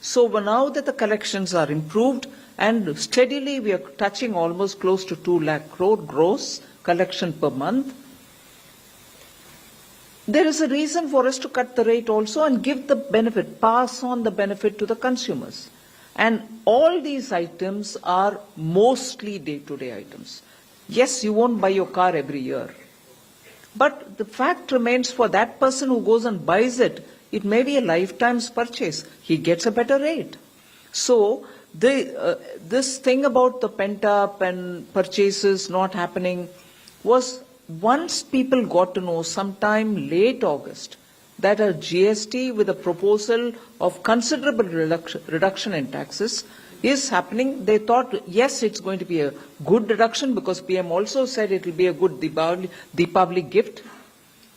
Speaker 1: So now that the collections are improved and steadily we are touching almost close to 2 lakh crore gross collection per month, there is a reason for us to cut the rate also and give the benefit, pass on the benefit to the consumers. And all these items are mostly day-to-day items. Yes, you won't buy your car every year. But the fact remains for that person who goes and buys it, it may be a lifetime's purchase. He gets a better rate. So this thing about the pent-up and purchases not happening was once people got to know sometime late August that a GST with a proposal of considerable reduction in taxes is happening, they thought, yes, it's going to be a good reduction because PM also said it will be a good Deepavali gift.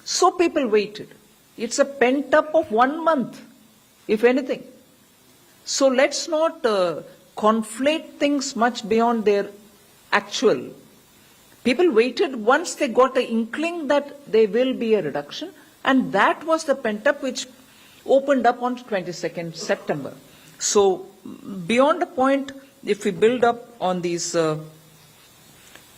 Speaker 1: So people waited. It's a pent-up of 1 month, if anything. So let's not conflate things much beyond their actual. People waited once they got an inkling that there will be a reduction, and that was the pent-up which opened up on 22nd September. So beyond a point, if we build up on these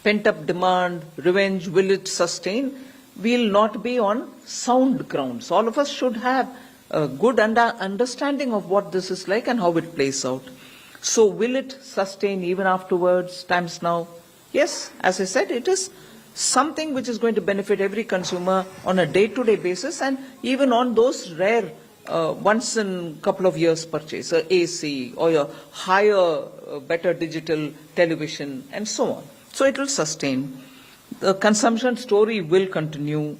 Speaker 1: pent-up demand, revenge, will it sustain? We'll not be on sound grounds. All of us should have a good understanding of what this is like and how it plays out. So will it sustain even afterwards, times now? Yes, as I said, it is something which is going to benefit every consumer on a day-to-day basis and even on those rare once in a couple of years purchase, AC or a higher, better digital television and so on. So it will sustain. The consumption story will continue.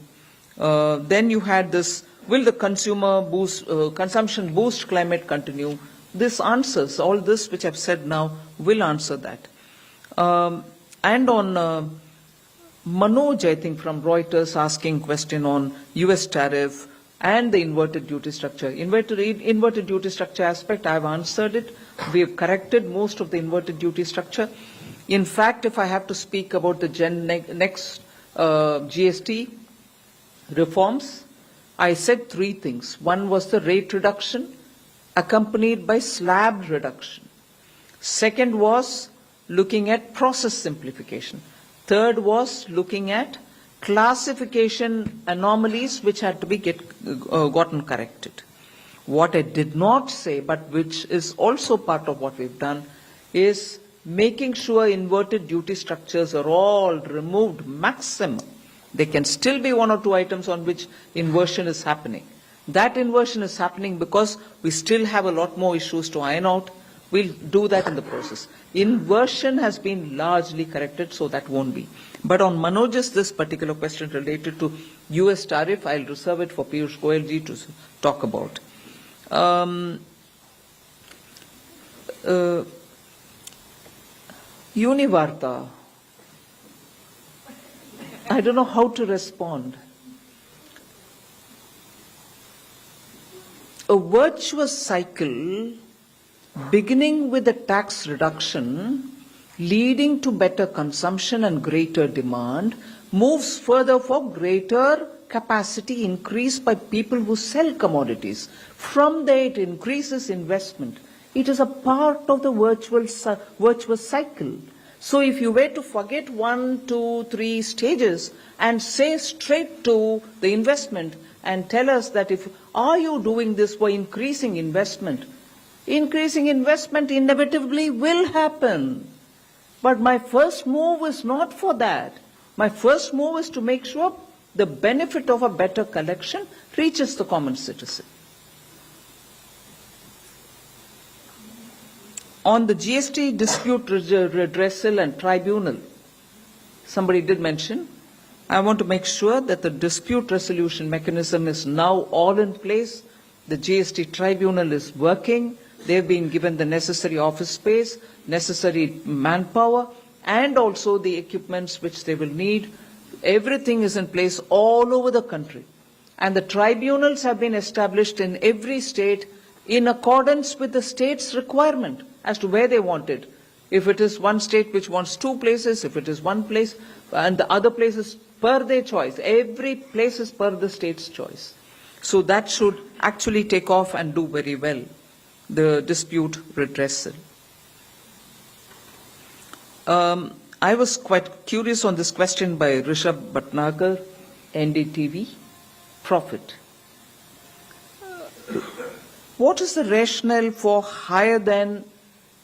Speaker 1: Then you had this, will the consumption boost climate continue? This answers, all this which I've said now will answer that. And on Manoj, I think from Reuters asking question on US tariff and the inverted duty structure. Inverted duty structure aspect, I've answered it. We have corrected most of the inverted duty structure. In fact, if I have to speak about the next GST reforms, I said 3 things. One was the rate reduction accompanied by slab reduction. Second was looking at process simplification. Third was looking at classification anomalies which had to be gotten corrected. What I did not say, but which is also part of what we've done, is making sure inverted duty structures are all removed maximum. There can still be 1 or 2 items on which inversion is happening. That inversion is happening because we still have a lot more issues to iron out. We'll do that in the process. Inversion has been largely corrected, so that won't be. But on Manoj's this particular question related to US tariff, I'll reserve it for Piyush Goyal ji to talk about. VARTA. I don't know how to respond. a virtuous cycle beginning with a tax reduction, leading to better consumption and greater demand, moves further for greater capacity increase by people who sell commodities. From there it increases investment. It is a part of the virtuous cycle. So if you were to forget 1, 2, 3 stages and say straight to the investment and tell us that are you doing this for increasing investment inevitably will happen. But my first move is not for that. My first move is to make sure the benefit of a better collection reaches the common citizen. On the GST dispute redressal and tribunal, somebody did mention, I want to make sure that the dispute resolution mechanism is now all in place. The GST tribunal is working. They've been given the necessary office space, necessary manpower, and also the equipments which they will need. Everything is in place all over the country. And the tribunals have been established in every state in accordance with the state's requirement as to where they want it. If it is one state which wants 2 places, if it is one place, and the other places per their choice. Every place is per the state's choice. So that should actually take off and do very well, the dispute redressal. I was quite curious on this question by Rishabh Bhatnagar, NDTV, profit. What is the rationale for higher than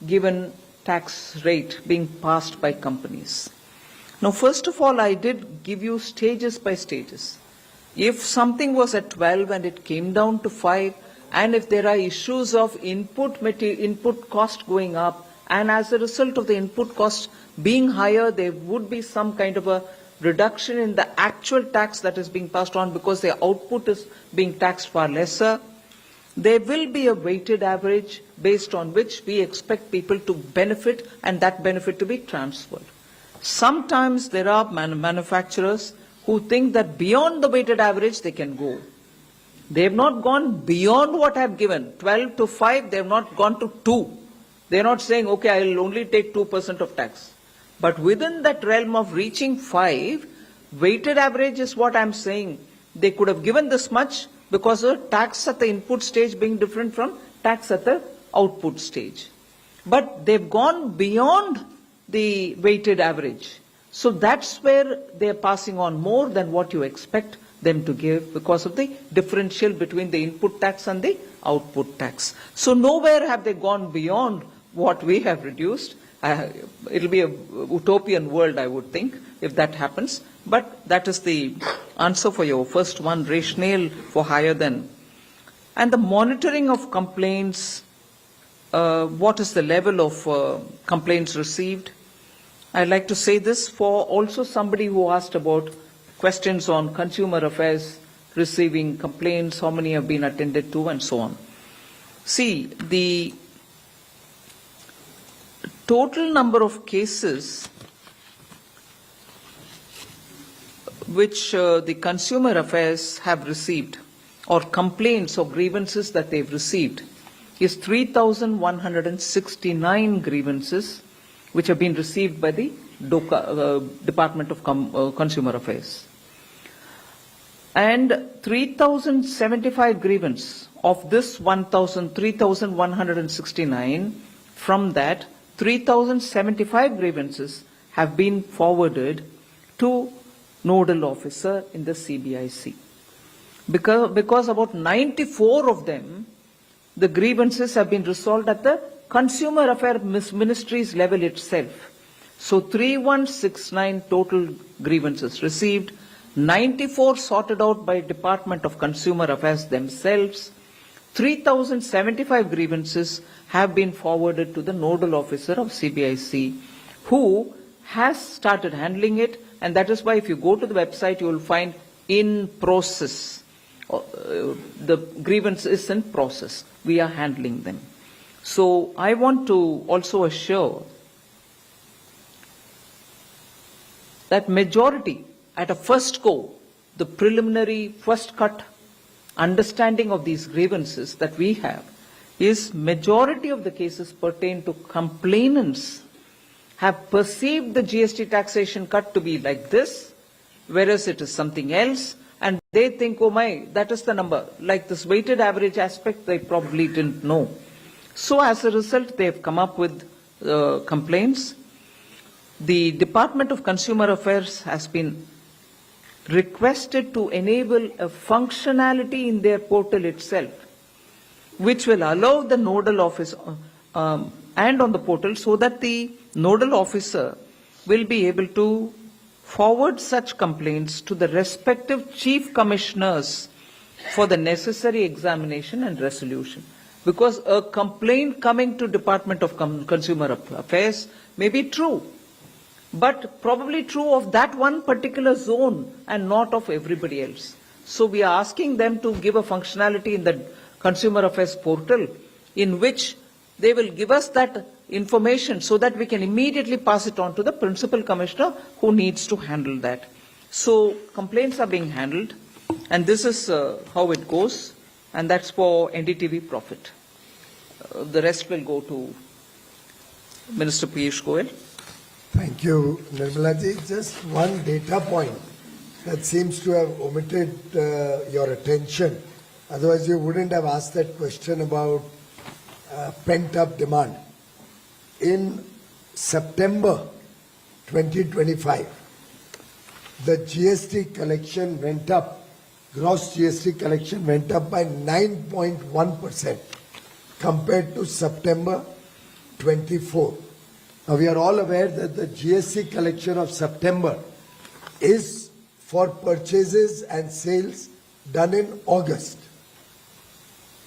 Speaker 1: given tax rate being passed by companies? Now, first of all, I did give you stages by stages. If something was at 12 and it came down to 5, and if there are issues of input cost going up, and as a result of the input cost being higher, there would be some kind of a reduction in the actual tax that is being passed on because their output is being taxed far lesser. There will be a weighted average based on which we expect people to benefit and that benefit to be transferred. Sometimes there are manufacturers who think that beyond the weighted average they can go. They have not gone beyond what I have given. 12 to 5, they have not gone to 2. They are not saying, okay, I will only take 2% of tax. But within that realm of reaching 5, weighted average is what I am saying. They could have given this much because of tax at the input stage being different from tax at the output stage. But they've gone beyond the weighted average. So that's where they're passing on more than what you expect them to give because of the differential between the input tax and the output tax. So nowhere have they gone beyond what we have reduced. It'll be a utopian world, I would think, if that happens. But that is the answer for your first one, rationale for higher than. And the monitoring of complaints, what is the level of complaints received? I'd like to say this for also somebody who asked about questions on consumer affairs, receiving complaints, how many have been attended to, and so on. See, the total number of cases which the consumer affairs have received, or complaints or grievances that they've received, is 3,169 grievances which have been received by the Department of Consumer Affairs. And 3,075 grievance of this 3,169, from that 3,075 grievances have been forwarded to nodal officer in the CBIC. Because about 94 of them, the grievances have been resolved at the Consumer Affairs Ministry's level itself. So 3,169 total grievances received, 94 sorted out by Department of Consumer Affairs themselves, 3,075 grievances have been forwarded to the nodal officer of CBIC, who has started handling it, and that is why if you go to the website you will find in process. The grievance is in process. We are handling them. So I want to also assure that majority at a first go, the preliminary first cut understanding of these grievances that we have is majority of the cases pertain to complainants have perceived the GST taxation cut to be like this, whereas it is something else, and they think, oh my, that is the number. Like this weighted average aspect, they probably didn't know. So as a result, they have come up with complaints. The Department of Consumer Affairs has been requested to enable a functionality in their portal itself, which will allow the nodal office and on the portal, so that the nodal officer will be able to forward such complaints to the respective chief commissioners for the necessary examination and resolution. Because a complaint coming to Department of Consumer Affairs may be true, but probably true of that one particular zone and not of everybody else. So we are asking them to give a functionality in the Consumer Affairs portal in which they will give us that information so that we can immediately pass it on to the principal commissioner who needs to handle that. So complaints are being handled, and this is how it goes, and that's for NDTV profit. The rest will go to Minister Piyush Goyal.
Speaker 2: Thank you, Nirmala ji. Just one data point that seems to have omitted your attention. Otherwise, you wouldn't have asked that question about pent-up demand. In September 2025, the GST collection went up, gross GST collection went up by 9.1% compared to September 24. Now, we are all aware that the GST collection of September is for purchases and sales done in August,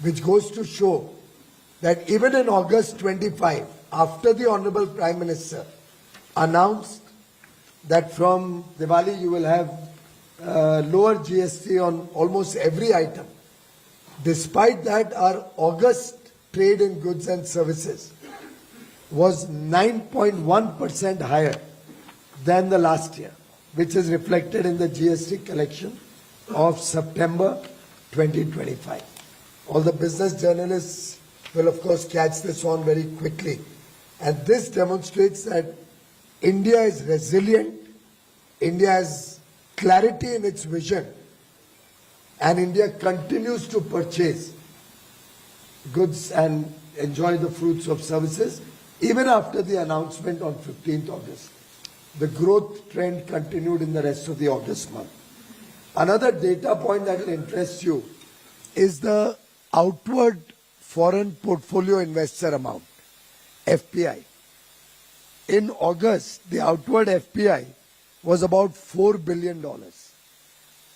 Speaker 2: which goes to show that even in August 25, after the Honorable Prime Minister announced that from Diwali you will have lower GST on almost every item, despite that our August trade in goods and services was 9.1% higher than the last year, which is reflected in the GST collection of September 2025. All the business journalists will of course catch this on very quickly. And this demonstrates that India is resilient, India has clarity in its vision, and India continues to purchase goods and enjoy the fruits of services even after the announcement on 15th August. The growth trend continued in the rest of the August month. Another data point that will interest you is the outward foreign portfolio investor amount, FPI. In August, the outward FPI was about $4 billion.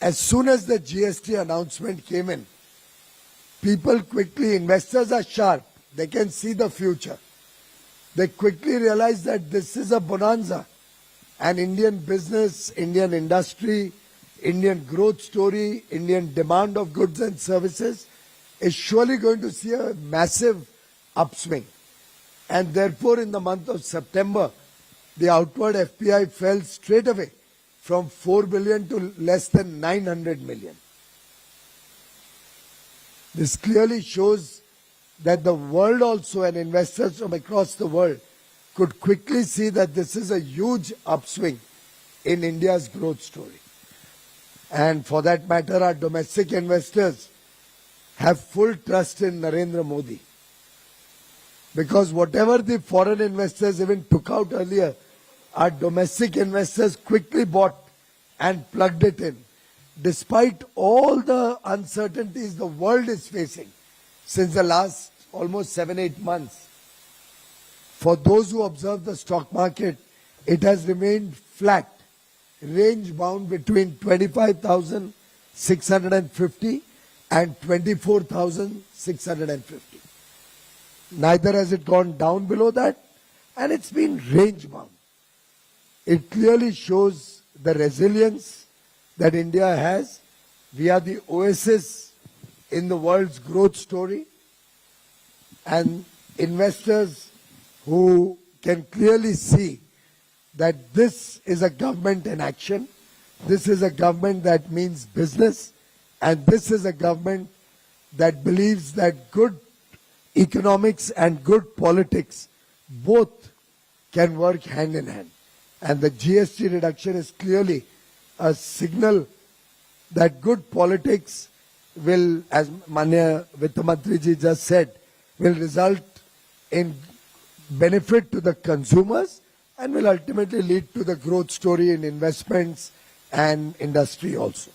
Speaker 2: As soon as the GST announcement came in, people quickly, investors are sharp, they can see the future. They quickly realized that this is a bonanza, and Indian business, Indian industry, Indian growth story, Indian demand of goods and services is surely going to see a massive upswing. And therefore, in the month of September, the outward FPI fell straight away from 4 billion to less than 900 million. This clearly shows that the world also and investors from across the world could quickly see that this is a huge upswing in India's growth story. And for that matter, our domestic investors have full trust in Narendra Modi. Because whatever the foreign investors even took out earlier, our domestic investors quickly bought and plugged it in. Despite all the uncertainties the world is facing since the last almost 7-8 months, for those who observe the stock market, it has remained flat, range bound between 25,650 and 24,650. Neither has it gone down below that, and it's been range bound. It clearly shows the resilience that India has. We are the oasis in the world's growth story, and investors who can clearly see that this is a government in action, this is a government that means business, And this is a government that believes that good economics and good politics both can work hand in hand. And the GST reduction is clearly a signal that good politics will, as Manya Vittamantri ji just said, will result in benefit to the consumers and will ultimately lead to the growth story in investments and industry also.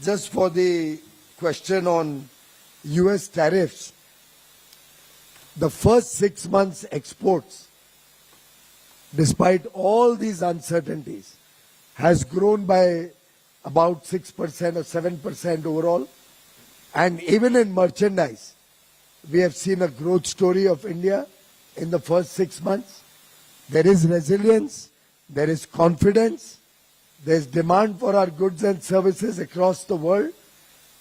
Speaker 2: Just for the question on US tariffs, the first 6 months exports, despite all these uncertainties, has grown by about 6% or 7% overall. And even in merchandise, we have seen a growth story of India in the first 6 months. There is resilience, there is confidence, there is demand for our goods and services across the world,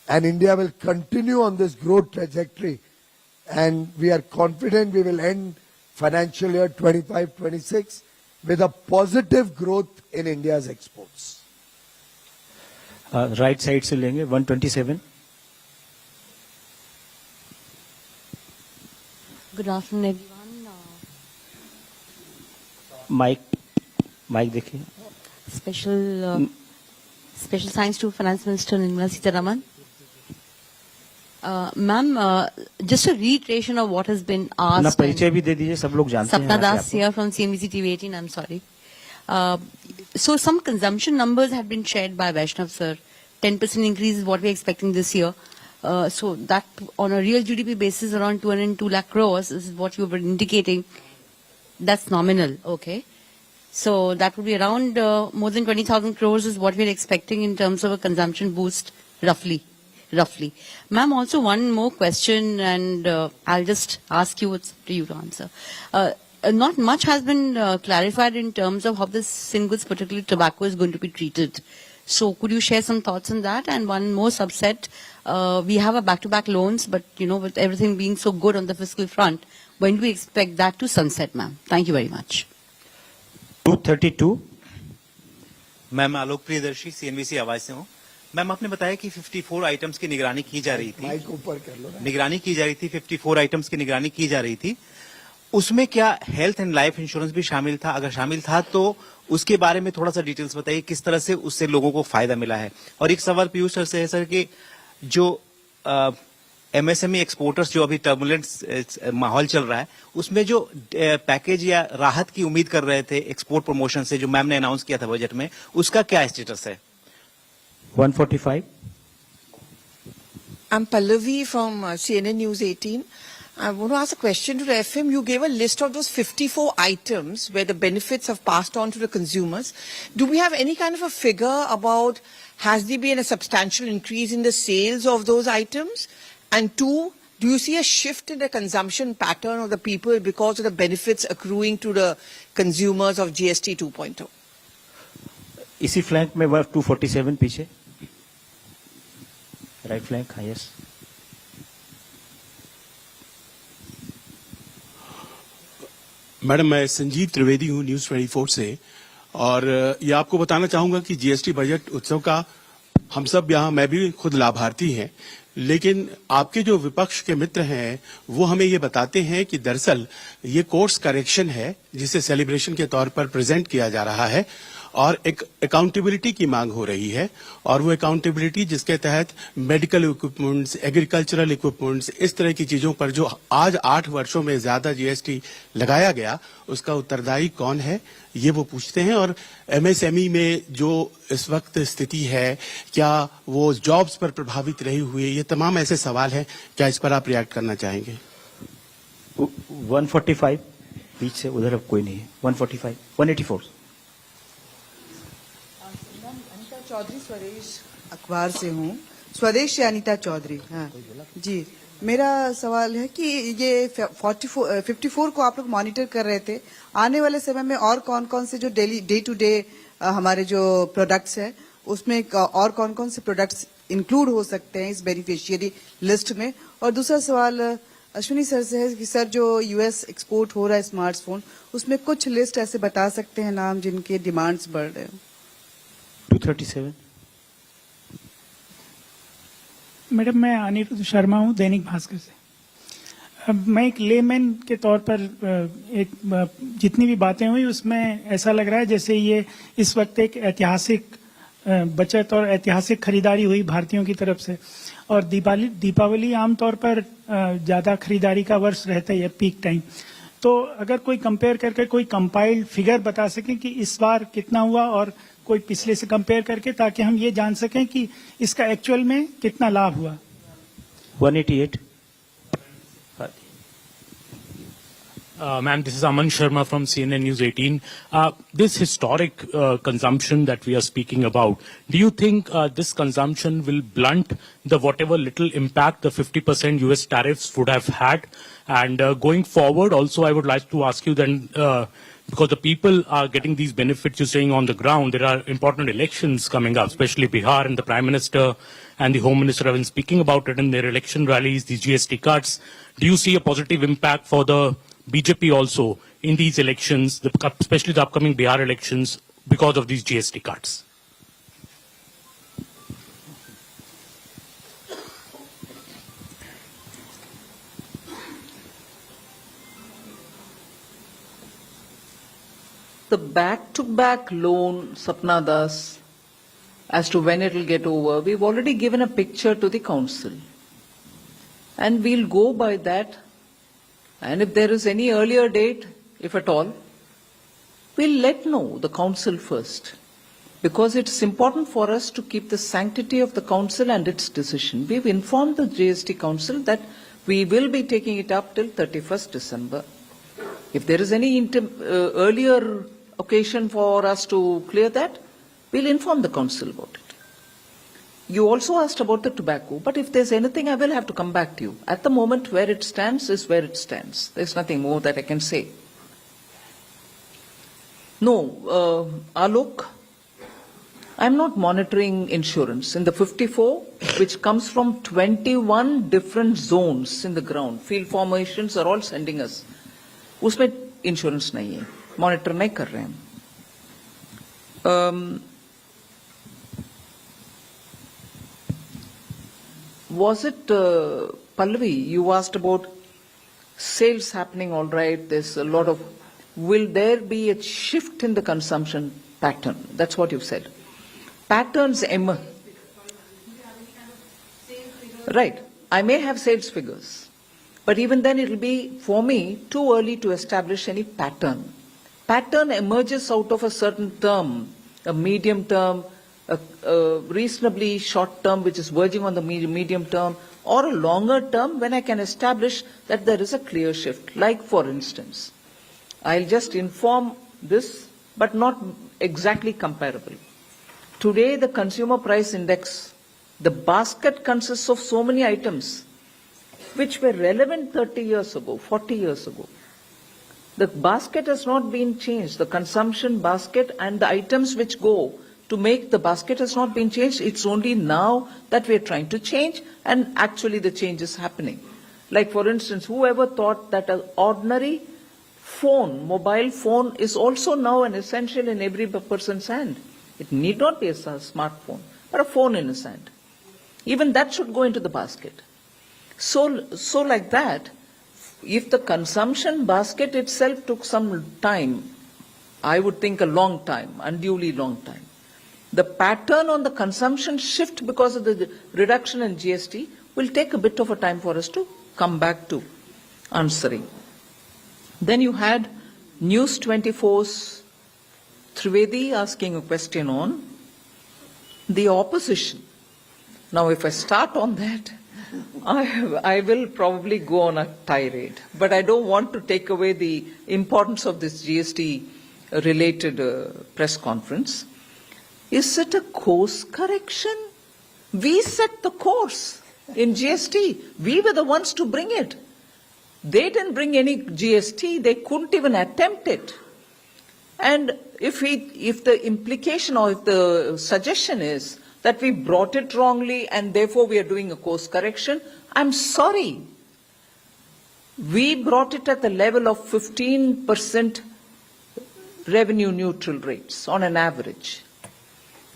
Speaker 2: and India will continue on this growth trajectory. And we are confident we will end financial year 25-26 with a positive growth in India's exports.
Speaker 4: Right side से लेंगे 127.
Speaker 16: Good afternoon, everyone.
Speaker 4: Mic देखिए.
Speaker 16: Special thanks to Finance Minister Nirmala Sitharaman. Ma'am, just a reiteration of what has been asked.
Speaker 4: अपना परिचय भी दे दीजिए, सब लोग जानते हैं.
Speaker 16: Sapna Das here from CNBC TV 18. I'm sorry. So some consumption numbers have been shared by Vaishnav sir. 10% increase is what we're expecting this year. So that on a real GDP basis around 202 lakh crores is what you were indicating. That's nominal, okay. So that would be around more than 20,000 crores is what we're expecting in terms of a consumption boost, roughly. Ma'am, also one more question, and I'll just ask you, it's up to you to answer. Not much has been clarified in terms of how this singles, particularly tobacco, is going to be treated. So could you share some thoughts on that? And one more subset, we have a back-to-back loans, but with everything being so good on the fiscal front, when do we expect that to sunset, ma'am? Thank you very much.
Speaker 4: 232.
Speaker 17: Ma'am Alok Priyadarshi CNBC आवाज से हूँ. Ma'am आपने बताया कि 54 items की निगरानी की जा रही थी.
Speaker 2: माइक ऊपर कर लो.
Speaker 17: निगरानी की जा रही थी, 54 आइटम्स की निगरानी की जा रही थी. उसमें क्या हेल्थ एंड लाइफ इंश्योरेंस भी शामिल था? अगर शामिल था तो उसके बारे में थोड़ा सा डिटेल्स बताइए, किस तरह से उससे लोगों को फायदा मिला है. और एक सवाल पीयूष सर से है सर कि जो MSME एक्सपोर्टर्स जो अभी टर्बुलेंट माहौल चल रहा है, उसमें जो पैकेज या राहत की उम्मीद कर रहे थे एक्सपोर्ट प्रमोशन से, जो मैम ने अनाउंस किया था बजट में, उसका क्या स्टेटस है?
Speaker 4: 145.
Speaker 18: I'm Pallavi from CNN News 18. I want to ask a question to the FM. You gave a list of those 54 items where the benefits have passed on to the consumers. Do we have any kind of a figure about, has there been a substantial increase in the sales of those items? And two, do you see a shift in the consumption pattern of the people because of the benefits accruing to the consumers of GST 2.0?
Speaker 4: इसी flank में 247 पीछे. Right flank, हाँ, yes.
Speaker 19: Madam, मैं संजीव त्रिवेदी हूँ news 24 से, और ये आपको बताना चाहूंगा कि जीएसटी बजट उत्सव का हम सब यहाँ, मैं भी खुद लाभार्थी हैं, लेकिन आपके जो विपक्ष के मित्र हैं वो हमें ये बताते हैं कि दरअसल ये कोर्स करेक्शन है जिसे सेलिब्रेशन के तौर पर प्रेजेंट किया जा रहा है, और एक अकाउंटेबिलिटी की मांग हो रही है, और वो अकाउंटेबिलिटी जिसके तहत मेडिकल इक्विपमेंट्स, एग्रीकल्चरल इक्विपमेंट्स, इस तरह की चीजों पर जो आज 8 वर्षों में ज्यादा जीएसटी लगाया गया, उसका उत्तरदायी कौन है, ये वो पूछते हैं. और MSME में जो इस वक्त स्थिति है, क्या वो जॉब्स पर प्रभावित रही हुई है, ये तमाम ऐसे सवाल हैं. क्या इस पर आप रिएक्ट करना चाहेंगे?
Speaker 4: 145 बीच से, उधर अब कोई नहीं है. 145, 184.
Speaker 20: चौधरी स्वदेश अखबार से हूँ. स्वदेश से अनीता चौधरी. हाँ जी, मेरा सवाल है कि ये 54 को आप लोग मॉनिटर कर रहे थे, आने वाले समय में और कौन कौन से जो डे टू डे हमारे जो प्रोडक्ट्स हैं उसमें और कौन कौन से प्रोडक्ट्स इंक्लूड हो सकते हैं इस बेनिफिशियरी लिस्ट में? और दूसरा सवाल अश्विनी सर से है कि सर जो US एक्सपोर्ट हो रहा है स्मार्टफोन, उसमें कुछ लिस्ट ऐसे बता सकते हैं नाम जिनके डिमांड्स बढ़ रहे हो?
Speaker 4: 237.
Speaker 21: मैडम, मैं अनिरुद्ध शर्मा हूँ, दैनिक भास्कर से। अब मैं एक लेमैन के तौर पर जितनी भी बातें हुई उसमें ऐसा लग रहा है जैसे ये इस वक्त एक ऐतिहासिक बचत और ऐतिहासिक खरीदारी हुई भारतीयों की तरफ से, और दीपावली आमतौर पर ज़्यादा खरीदारी का वर्ष रहता है, पीक टाइम। तो अगर कोई कंपेयर करके कोई कंपाइल्ड फिगर बता सकें कि इस बार कितना हुआ और कोई पिछले से कंपेयर करके, ताकि हम ये जान सकें कि इसका एक्चुअल में कितना लाभ हुआ।
Speaker 4: 188.
Speaker 22: Ma'am, this is Aman Sharma from CNN News 18. This historic consumption that we are speaking about, do you think this consumption will blunt the whatever little impact the 50% US tariffs would have had? And going forward, also I would like to ask you then, because the people are getting these benefits, you're saying on the ground, there are important elections coming up, especially Bihar, and the Prime Minister and the Home Minister have been speaking about it in their election rallies, these GST cuts. Do you see a positive impact for the BJP also in these elections, especially the upcoming Bihar elections, because of these GST cuts?
Speaker 1: The back-to-back loan, Sapna Das, as to when it will get over, we've already given a picture to the council. And we'll go by that. And if there is any earlier date, if at all, we'll let know the council first. Because it's important for us to keep the sanctity of the council and its decision. We've informed the GST council that we will be taking it up till 31st December. If there is any earlier occasion for us to clear that, we'll inform the council about it. You also asked about the tobacco, but if there's anything, I will have to come back to you. At the moment, where it stands is where it stands. There's nothing more that I can say. No, Alok, I'm not monitoring insurance. In the 54, which comes from 21 different zones in the ground, field formations are all sending us. उसमें insurance नहीं है, monitor नहीं कर रहे हैं. Was it Pallavi? You asked about sales happening, all right. There's a lot of. Will there be a shift in the consumption pattern? That's what you've said. Patterns emerge. Right. I may have sales figures, but even then it will be, for me, too early to establish any pattern. Pattern emerges out of a certain term, a medium term, a reasonably short term which is verging on the medium term, or a longer term when I can establish that there is a clear shift. Like, for instance, I'll just inform this, but not exactly comparable. Today, the consumer price index, the basket consists of so many items which were relevant 30 years ago, 40 years ago. The basket has not been changed. The consumption basket and the items which go to make the basket has not been changed. It's only now that we're trying to change, and actually the change is happening. Like, for instance, whoever thought that an ordinary phone, mobile phone, is also now an essential in every person's hand. It need not be a smartphone, but a phone in his hand. Even that should go into the basket. So like that, if the consumption basket itself took some time, I would think a long time, unduly long time. The pattern on the consumption shift because of the reduction in GST will take a bit of a time for us to come back to answering. Then you had News 24's Trivedi asking a question on the opposition. Now, if I start on that, I will probably go on a tirade. But I don't want to take away the importance of this GST-related press conference. Is it a course correction? We set the course in GST. We were the ones to bring it. They didn't bring any GST. They couldn't even attempt it. And if the implication or if the suggestion is that we brought it wrongly and therefore we are doing a course correction, I'm sorry. We brought it at the level of 15% revenue neutral rates on an average.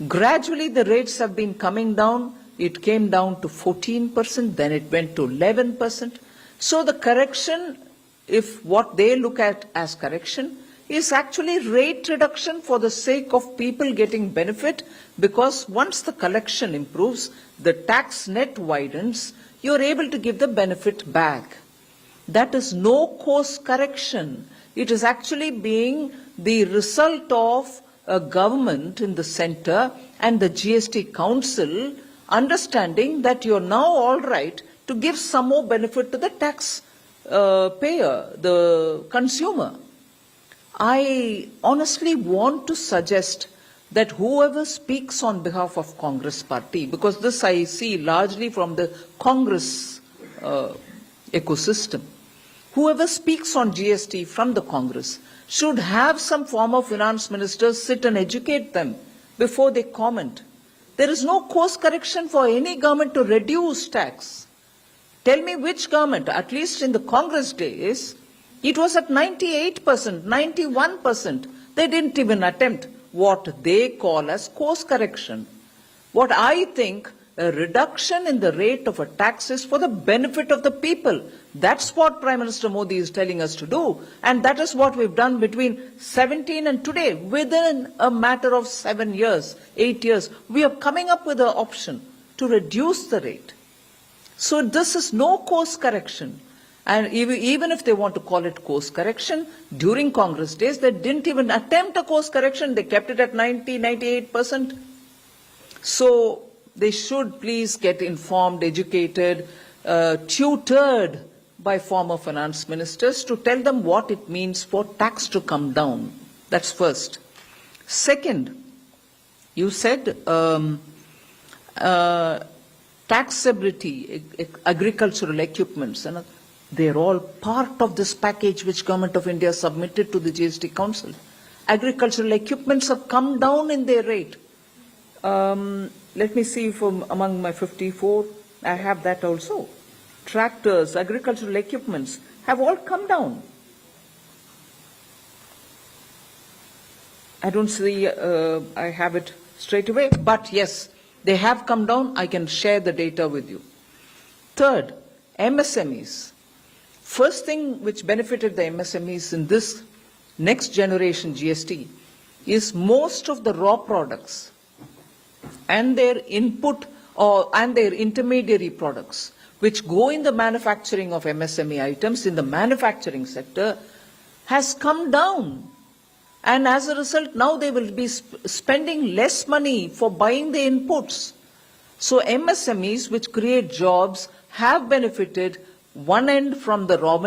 Speaker 1: Gradually the rates have been coming down it came down to 14%, then it went to 11%. So the correction, if what they look at as correction, is actually rate reduction for the sake of people getting benefit, because once the collection improves, the tax net widens, you're able to give the benefit back. That is no course correction. It is actually being the result of a government in the center and the GST Council understanding that you're now all right to give some more benefit to the tax payer, the consumer. I honestly want to suggest that whoever speaks on behalf of Congress party, because this I see largely from the Congress ecosystem, whoever speaks on GST from the Congress should have some form of finance ministers sit and educate them before they comment. There is no course correction for any government to reduce tax. Tell me which government, at least in the Congress days, it was at 98%, 91%. They didn't even attempt what they call as course correction. What I think, a reduction in the rate of a tax is for the benefit of the people. That's what Prime Minister Modi is telling us to do. And that is what we've done between 17 and today. Within a matter of 7 years, 8 years, we are coming up with an option to reduce the rate. So this is no course correction. And even if they want to call it course correction, during Congress days, they didn't even attempt a course correction. They kept it at 98%. So they should please get informed, educated, tutored by former finance ministers to tell them what it means for tax to come down. That's first. Second, you said taxability, agricultural equipments, and they're all part of this package which Government of India submitted to the GST Council. Agricultural equipments have come down in their rate. Let me see from among my 54, I have that also. Tractors, agricultural equipments have all come down. I don't see, I have it straight away, but yes, they have come down. I can share the data with you. Third, MSMEs. First thing which benefited the MSMEs in this next generation GST is most of the raw products and their input and their intermediary products which go in the manufacturing of MSME items in the manufacturing sector has come down. And as a result, now they will be spending less money for buying the inputs. So MSMEs, which create jobs, have benefited one end from the raw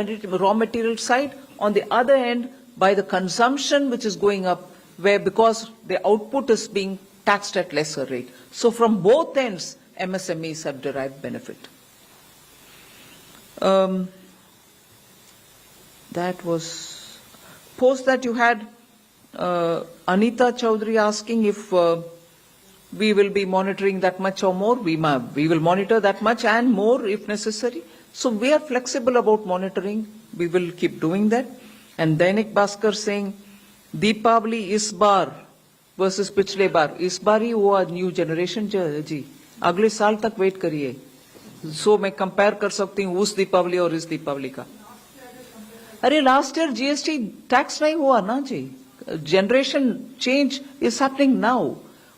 Speaker 1: material side, on the other end by the consumption which is going up, where because the output is being taxed at lesser rate. So from both ends, MSMEs have derived benefit. That was, post that you had Anita Chaudhary asking if we will be monitoring that much or more. We will monitor that much and more if necessary. So we are flexible about monitoring. We will keep doing that. And Dainik Bhaskar saying, Deepavali is bar versus पिछले बार. इस बार ही हुआ new generation जी. अगले साल तक wait करिए. So मैं compare कर सकती हूँ उस दीपावली और इस दीपावली का. अरे लास्ट ईयर जीएसटी टैक्स नहीं हुआ ना जी. Generation change is happening now.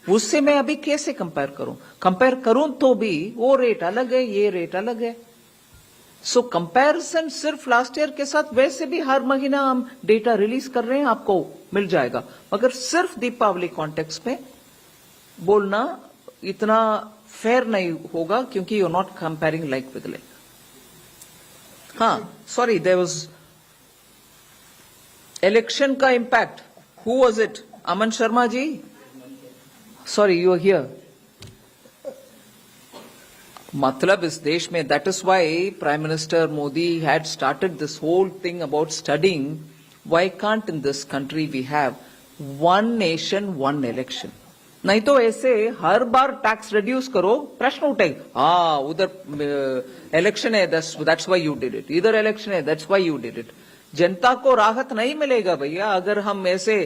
Speaker 1: उससे मैं अभी कैसे कंपेयर करूं? कंपेयर करूं तो भी वो रेट अलग है, ये रेट अलग है. सो कंपैरिजन सिर्फ लास्ट ईयर के साथ, वैसे भी हर महीना हम डेटा रिलीज कर रहे हैं, आपको मिल जाएगा. मगर सिर्फ दीपावली कॉन्टेक्स्ट में बोलना इतना फेयर नहीं होगा क्योंकि you are not comparing like with like. हाँ, सॉरी, देयर वाज इलेक्शन का impact. Who was it? Aman Sharma ji? Sorry, you are here. Matlab is desh mein, that is why Prime Minister Modi had started this whole thing about studying why can't in this country we have one nation, one election. नहीं तो ऐसे हर बार tax reduce करो, प्रश्न उठेगा, हाँ उधर election है, that's why you did it, इधर इलेक्शन है, that's why you did it. जनता को राहत नहीं मिलेगा भैया अगर हम ऐसे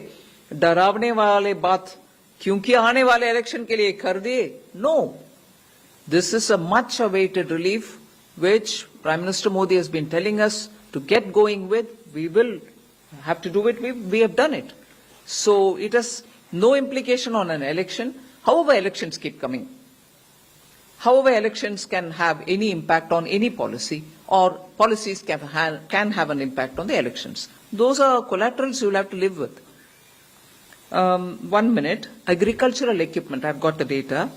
Speaker 1: डरावने वाले बात क्योंकि आने वाले इलेक्शन के लिए कर दिए. No, This is a much awaited relief which Prime Minister Modi has been telling us to get going with. We will have to do it. We have done it. So it has no implication on an election. However, elections keep coming. However, elections can have any impact on any policy, or policies can have an impact on the elections. Those are collaterals you will have to live with. 1 minute. Agricultural equipment, I've got the data.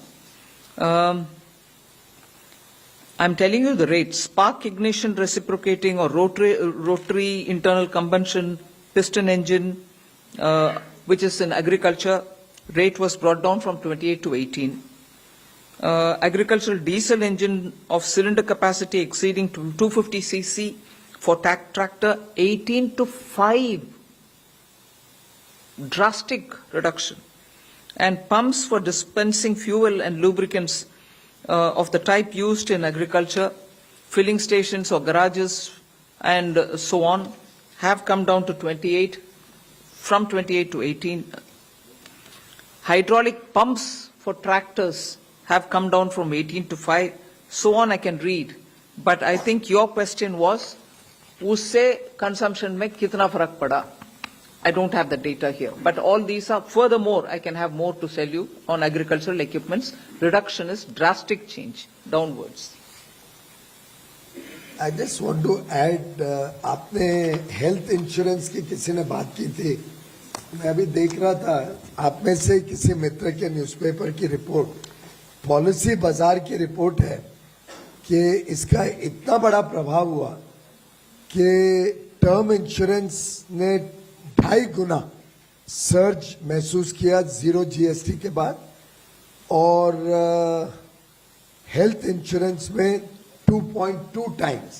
Speaker 1: I'm telling you the rates. Spark ignition reciprocating or rotary internal combustion piston engine, which is in agriculture, rate was brought down from 28 to 18. Agricultural diesel engine of cylinder capacity exceeding 250 cc for tractor, 18 to 5. Drastic reduction. And pumps for dispensing fuel and lubricants of the type used in agriculture, filling stations or garages and so on have come down to 28, from 28 to 18. Hydraulic pumps for tractors have come down from 18 to 5, so on I can read. But I think your question was, usse consumption mein kitna farak pada? I don't have the data here. But all these are, furthermore, I can have more to tell you on agricultural equipments. Reduction is drastic change, downwards.
Speaker 2: I just want to add, आपने health insurance की किसी ने बात की थी. मैं अभी देख रहा था, आप में से किसी मित्र के न्यूज़पेपर की रिपोर्ट, पॉलिसी बाजार की रिपोर्ट है कि इसका इतना बड़ा प्रभाव हुआ कि टर्म इंश्योरेंस ने 2.5 गुना सर्ज महसूस किया जीरो जीएसटी के बाद, और हेल्थ इंश्योरेंस में 2.2 टाइम्स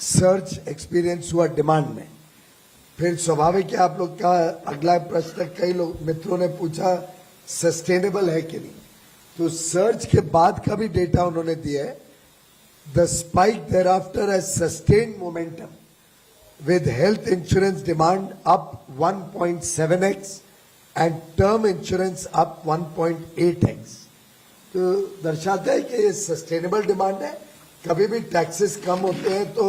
Speaker 2: सर्ज एक्सपीरियंस हुआ डिमांड में. फिर स्वाभाविक है आप लोग का अगला प्रश्न कई लोग मित्रों ने पूछा सस्टेनेबल है कि नहीं, तो सर्च के बाद का भी डेटा उन्होंने दिया है. The spike thereafter has sustained momentum with health insurance demand up 1.7x and term insurance up 1.8x. तो दर्शाता है कि ये सस्टेनेबल डिमांड है. कभी भी टैक्सेस कम होते हैं तो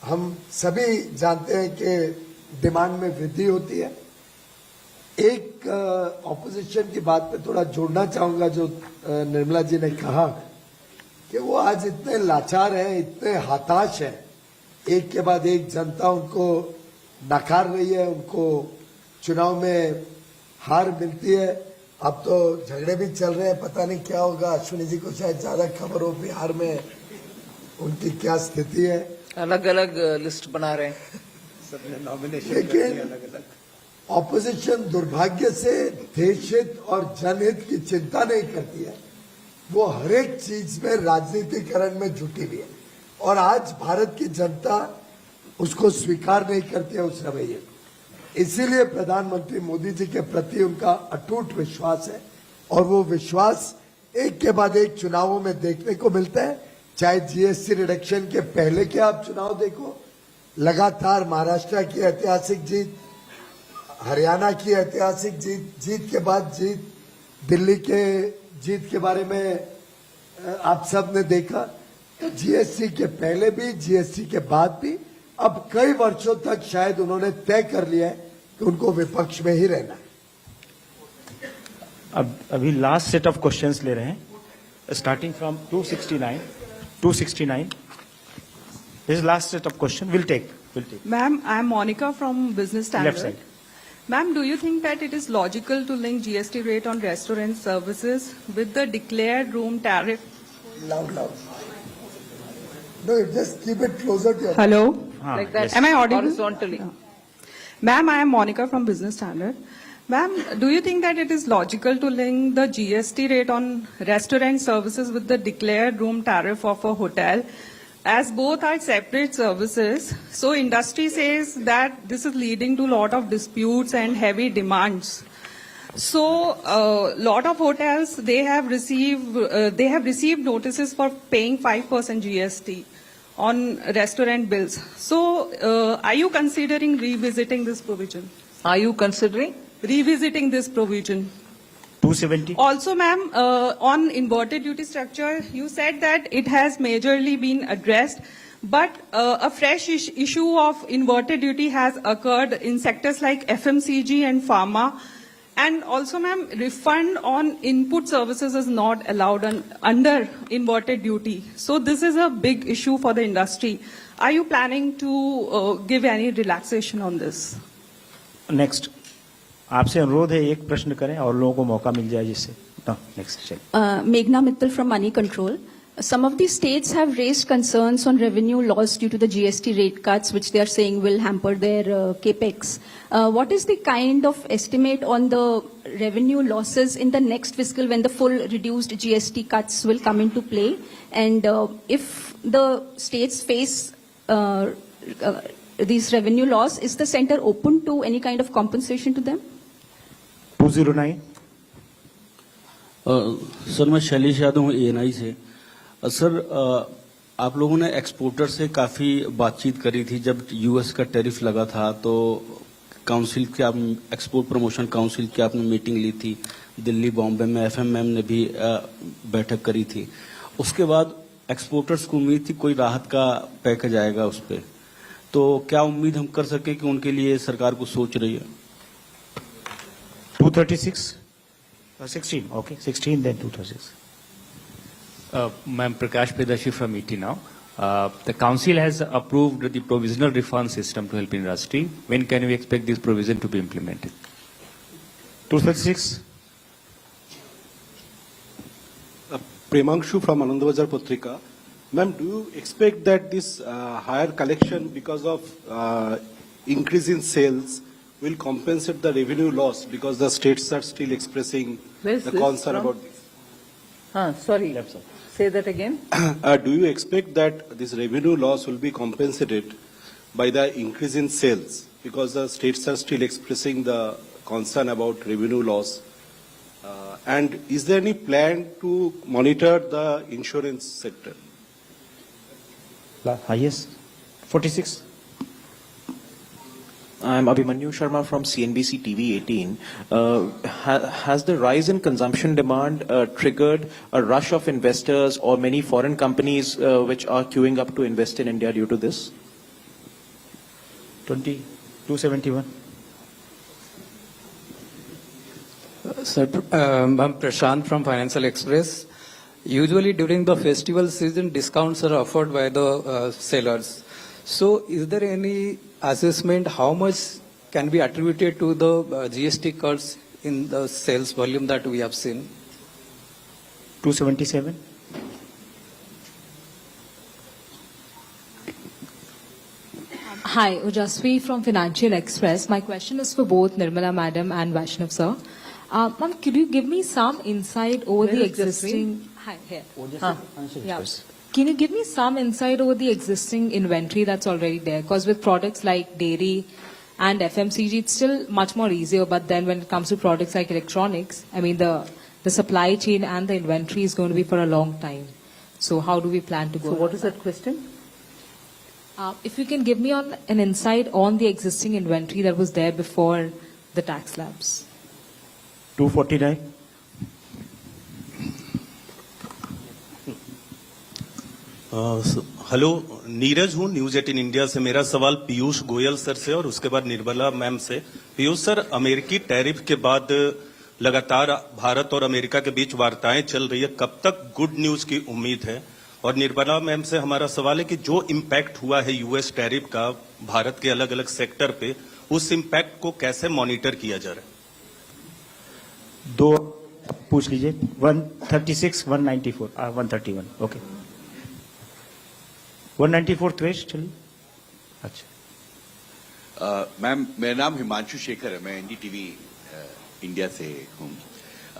Speaker 2: हम सभी जानते हैं कि डिमांड में वृद्धि होती है. एक ऑपोजिशन की बात पे थोड़ा जोड़ना चाहूंगा जो निर्मला जी ने कहा कि वो आज इतने लाचार हैं, इतने हताश हैं, एक के बाद एक जनता उनको नकार रही है, उनको चुनाव में हार मिलती है. अब तो झगड़े भी चल रहे हैं, पता नहीं क्या होगा. अश्विनी जी को शायद ज्यादा खबर हो बिहार में उनकी क्या स्थिति है.
Speaker 1: अलग अलग लिस्ट बना रहे हैं
Speaker 2: सबने नॉमिनेशन. लेकिन ऑपोजिशन दुर्भाग्य से देश हित और जनहित की चिंता नहीं करती है. वो हर एक चीज में राजनीतिकरण में जुटी हुई है और आज भारत की जनता उसको स्वीकार नहीं करती है उस रवैये को. इसीलिए प्रधानमंत्री मोदी जी के प्रति उनका अटूट विश्वास है और वो विश्वास एक के बाद एक चुनावों में देखने को मिलता है. चाहे जीएसटी रिडक्शन के पहले के आप चुनाव देखो, लगातार महाराष्ट्र की ऐतिहासिक जीत, हरियाणा की ऐतिहासिक जीत, जीत के बाद जीत, दिल्ली के जीत के बारे में आप सब ने देखा. तो जीएसटी के पहले भी, जीएसटी के बाद भी, अब कई वर्षों तक शायद उन्होंने तय कर लिया है कि उनको विपक्ष में ही रहना है.
Speaker 4: अब अभी लास्ट सेट ऑफ क्वेश्चंस ले रहे हैं, starting from 269. This is last set of question. We'll take.
Speaker 5: Ma'am, I am Monica from Business Standard.
Speaker 4: Left side.
Speaker 5: Ma'am, do you think that it is logical to link GST rate on restaurant services with the declared room tariff?
Speaker 2: Loud. No, just keep it closer to your...
Speaker 5: Hello?
Speaker 1: Like that.
Speaker 5: Yes. Am I audible?
Speaker 1: Horizontally.
Speaker 5: Ma'am, I am Monica from Business Standard. Ma'am, do you think that it is logical to link the GST rate on restaurant services with the declared room tariff of a hotel? As both are separate services, so industry says that this is leading to a lot of disputes and heavy demands. So, lot of hotels, they have received notices for paying 5% GST on restaurant bills. So, are you considering revisiting this provision?
Speaker 1: Are you considering?
Speaker 5: Revisiting this provision.
Speaker 4: 270.
Speaker 5: Also, ma'am, on inverted duty structure, you said that it has majorly been addressed, but a fresh issue of inverted duty has occurred in sectors like FMCG and pharma. And also, ma'am, refund on input services is not allowed under inverted duty. So this is a big issue for the industry. Are you planning to give any relaxation on this?
Speaker 4: Next आपसे अनुरोध है एक प्रश्न करें और लोगों को मौका मिल जाए जिससे नेक्स्ट चलिए
Speaker 7: Meghna Mittal from Money Control. Some of the states have raised concerns on revenue loss due to the GST rate cuts, which they are saying will hamper their capex. What is the kind of estimate on the revenue losses in the next fiscal when the full reduced GST cuts will come into play? And if the states face these revenue loss, is the center open to any kind of compensation to them?
Speaker 4: 209.
Speaker 8: Sir मैं शैलेश यादव हूँ ANI से। Sir आप लोगों ने exporter से काफ़ी बातचीत करी थी जब US का टैरिफ लगा था, तो काउंसिल के आप एक्सपोर्ट प्रमोशन काउंसिल की आपने मीटिंग ली थी दिल्ली बॉम्बे में, FMM ने भी बैठक करी थी। उसके बाद एक्सपोर्टर्स को उम्मीद थी कोई राहत का पैकेज आएगा उस पर, तो क्या उम्मीद हम कर सके कि उनके लिए सरकार को सोच रही है?
Speaker 4: 236 16 okay 16 then 236.
Speaker 23: Ma'am, Prakash Pedashi from ET now. The council has approved the provisional refund system to help industry. When can we expect this provision to be implemented?
Speaker 4: 236.
Speaker 24: Premanshu from Anandabazar Patrika. Ma'am, do you expect that this higher collection because of increase in sales will compensate the revenue loss because the states are still expressing the concern about this?
Speaker 1: Sorry, say that again.
Speaker 24: Do you expect that this revenue loss will be compensated by the increase in sales because the states are still expressing the concern about revenue loss? And is there any plan to monitor the insurance sector?
Speaker 4: Yes, 46.
Speaker 25: I'm Abhimanyu Sharma from CNBC TV 18. Has the rise in consumption demand triggered a rush of investors or many foreign companies which are queuing up to invest in India due to this?
Speaker 4: 271.
Speaker 26: Sir, I'm Prashant from Financial Express. Usually during the festival season, discounts are offered by the sellers. So is there any assessment how much can be attributed to the GST cuts in the sales volume that we have seen?
Speaker 4: 277.
Speaker 27: Hi, Ujasvi from Financial Express. My question is for both Nirmala Madam and Vaishnav Sir. Ma'am, could you give me some insight over the existing... Hi, here. Yeah. Can you give me some insight over the existing inventory that's already there? Because with products like dairy and FMCG, it's still much more easier. But then when it comes to products like electronics, I mean, the supply chain and the inventory is going to be for a long time. So how do we plan to go?
Speaker 1: So what is that question?
Speaker 27: If you can give me an insight on the existing inventory that was there before the tax slabs.
Speaker 4: 249.
Speaker 28: Hello, Neeraj हूँ news 18 India से। मेरा सवाल Piyush Goyal sir से और उसके बाद Nirmala ma'am से। Piyush sir, अमेरिकी टैरिफ के बाद लगातार भारत और अमेरिका के बीच वार्ताएं चल रही है, कब तक गुड न्यूज की उम्मीद है? और निर्मला मैम से हमारा सवाल है कि जो इम्पैक्ट हुआ है यूएस टैरिफ का भारत के अलग अलग सेक्टर पे, उस इम्पैक्ट को कैसे मॉनिटर किया जा रहा है?
Speaker 4: दो पूछ लीजिए। 136, 194, 131, ओके। 194 त्वेश, चलिए। अच्छा
Speaker 29: मैम, मेरा नाम हिमांशु शेखर है, मैं एनडीटीवी इंडिया से हूँ।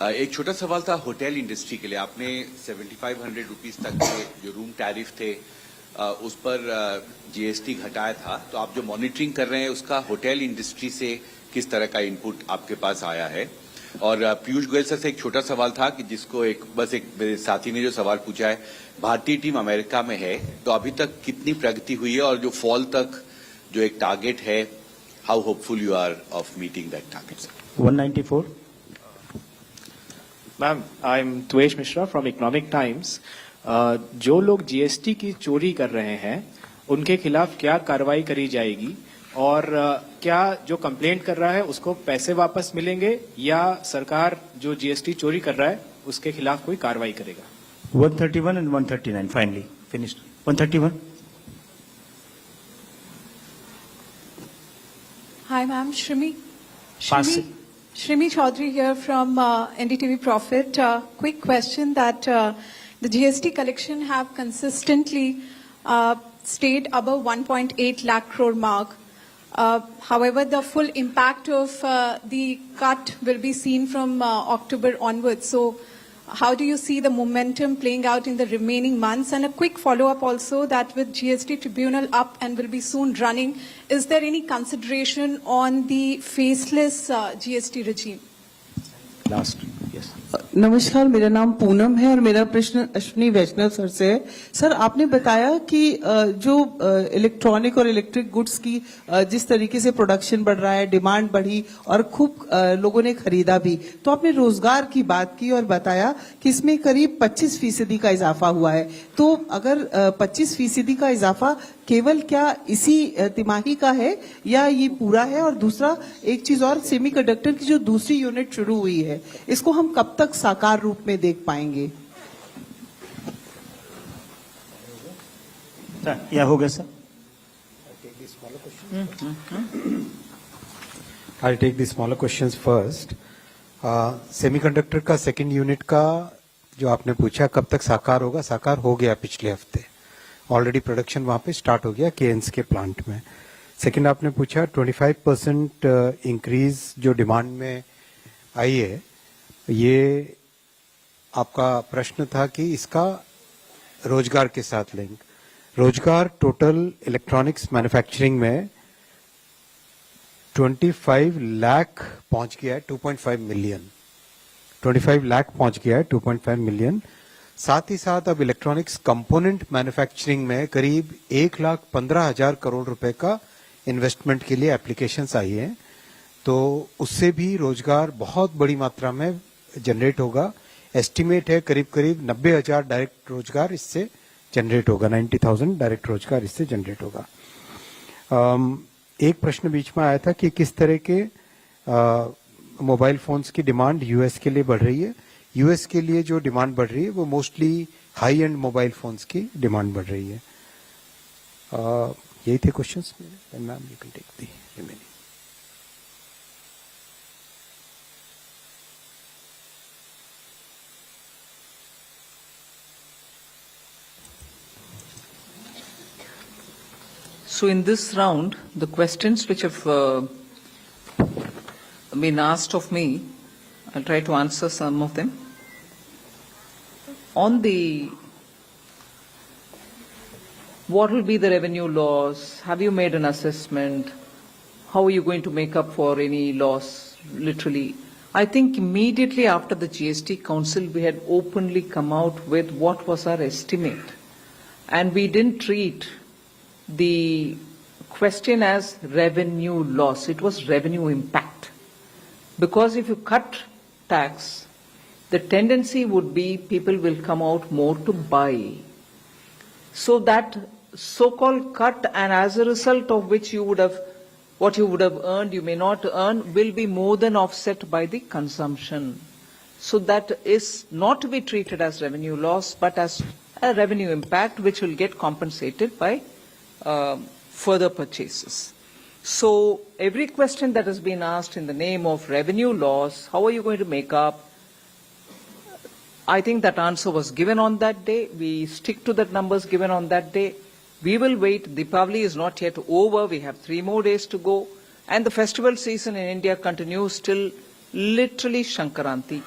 Speaker 29: एक छोटा सवाल था होटल इंडस्ट्री के लिए। आपने 7500 रुपीस तक के जो रूम टैरिफ थे उस पर जीएसटी घटाया था, तो आप जो मॉनिटरिंग कर रहे हैं उसका होटल इंडस्ट्री से किस तरह का इनपुट आपके पास आया है? और पीयूष गोयल सर से एक छोटा सवाल था कि जिसको एक मेरे साथी ने जो सवाल पूछा है, भारतीय टीम अमेरिका में है, तो अभी तक कितनी प्रगति हुई है और जो फॉल तक जो एक टारगेट है, how hopeful you are of meeting that target?
Speaker 4: 194।
Speaker 3: Ma'am, I am Tvesh Mishra from Economic Times. जो लोग जीएसटी की चोरी कर रहे हैं उनके खिलाफ क्या कार्रवाई करी जाएगी और क्या जो कंप्लेंट कर रहा है उसको पैसे वापस मिलेंगे या सरकार जो जीएसटी चोरी कर रहा है उसके खिलाफ कोई कार्रवाई करेगा?
Speaker 4: 131 and 139 finally finished. 131.
Speaker 6: Hi, ma'am. Shrimi
Speaker 4: Pass.
Speaker 6: Chaudhary here from NDTV Profit. Quick question that the GST collection have consistently stayed above 1.8 lakh crore mark. However, the full impact of the cut will be seen from October onwards. So, how do you see the momentum playing out in the remaining months? And a quick follow-up also that with GST Tribunal up and will be soon running, is there any consideration on the faceless GST regime?
Speaker 4: Last, yes.
Speaker 9: नमस्कार, मेरा नाम पूनम है और मेरा प्रश्न अश्विनी वैष्णव sir से है. Sir, आपने बताया कि जो इलेक्ट्रॉनिक और इलेक्ट्रिक गुड्स की जिस तरीके से प्रोडक्शन बढ़ रहा है, डिमांड बढ़ी और खूब लोगों ने खरीदा भी, तो आपने रोजगार की बात की और बताया कि इसमें करीब 25% का इजाफा हुआ है. तो अगर 25% का इजाफा केवल क्या इसी तिमाही का है या ये पूरा है? और दूसरा एक चीज और, सेमीकंडक्टर की जो दूसरी यूनिट शुरू हुई है, इसको हम कब तक साकार रूप में देख पाएंगे?
Speaker 4: या हो गया sir.
Speaker 10: I'll take the smaller questions first. Semiconductor का सेकंड यूनिट का जो आपने पूछा कब तक साकार होगा, साकार हो गया पिछले हफ्ते. ऑलरेडी प्रोडक्शन वहां पे स्टार्ट हो गया केएनस के प्लांट में. सेकंड आपने पूछा 25% इंक्रीज जो डिमांड में आई है, ये आपका प्रश्न था कि इसका रोजगार के साथ लिंक. रोजगार टोटल इलेक्ट्रॉनिक्स मैन्युफैक्चरिंग में 25 लाख पहुंच गया है, 2.5 मिलियन. 25 लाख पहुंच गया है, 2.5 मिलियन. साथ ही साथ अब इलेक्ट्रॉनिक्स कंपोनेंट मैन्युफैक्चरिंग में करीब 1,15,000 करोड़ रुपए का इन्वेस्टमेंट के लिए एप्लीकेशंस आई हैं. तो उससे भी रोजगार बहुत बड़ी मात्रा में जनरेट होगा. एस्टिमेट है करीब करीब 90,000 डायरेक्ट रोजगार इससे जनरेट होगा, 90,000 डायरेक्ट रोजगार इससे जनरेट होगा. एक प्रश्न बीच में आया था कि किस तरह के मोबाइल फोन्स की डिमांड यूएस के लिए बढ़ रही है. यूएस के लिए जो डिमांड बढ़ रही है वो mostly high end mobile phones की डिमांड बढ़ रही है. यही थे क्वेश्चंस मेरे. Ma'am, you can take the remaining.
Speaker 1: So in this round, the questions which have been asked of me, I'll try to answer some of them. On the what will be the revenue loss? Have you made an assessment? How are you going to make up for any loss? Literally, I think immediately after the GST Council, we had openly come out with what was our estimate. And we didn't treat the question as revenue loss. It was revenue impact. Because if you cut tax, the tendency would be people will come out more to buy. So that so-called cut, and as a result of which you would have, what you would have earned, you may not earn, will be more than offset by the consumption. So that is not to be treated as revenue loss, but as a revenue impact which will get compensated by further purchases. So every question that has been asked in the name of revenue loss, how are you going to make up? I think that answer was given on that day. We stick to the numbers given on that day. We will wait. Deepavali is not yet over. We have 3 more days to go. And the festival season in India continues till literally Shankaranti,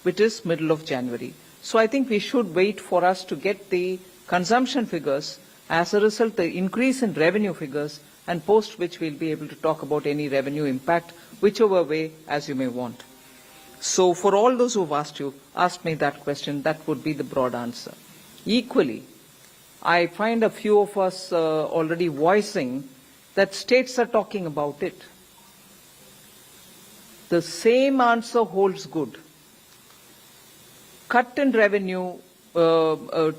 Speaker 1: which is middle of January. So I think we should wait for us to get the consumption figures. As a result, the increase in revenue figures, and post which we'll be able to talk about any revenue impact, whichever way as you may want. So for all those who've asked me that question, that would be the broad answer. Equally, I find a few of us already voicing that states are talking about it. The same answer holds good. cut in revenue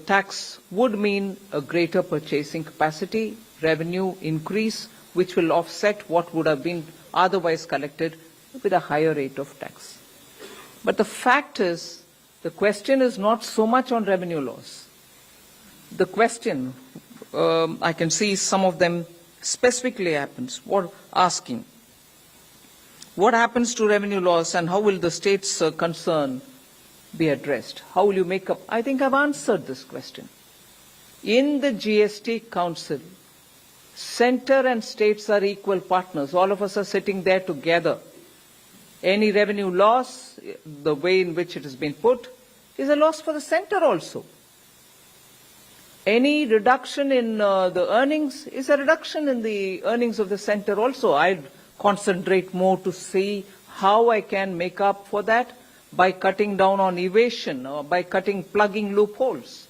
Speaker 1: tax would mean a greater purchasing capacity, revenue increase, which will offset what would have been otherwise collected with a higher rate of tax. But the fact is, the question is not so much on revenue loss. The question, I can see some of them specifically asking, what happens to revenue loss and how will the state's concern be addressed? How will you make up? I think I've answered this question. In the GST Council, center and states are equal partners. All of us are sitting there together. Any revenue loss, the way in which it has been put, is a loss for the center also. Any reduction in the earnings is a reduction in the earnings of the center also. I'll concentrate more to see how I can make up for that by cutting down on evasion or by plugging loopholes.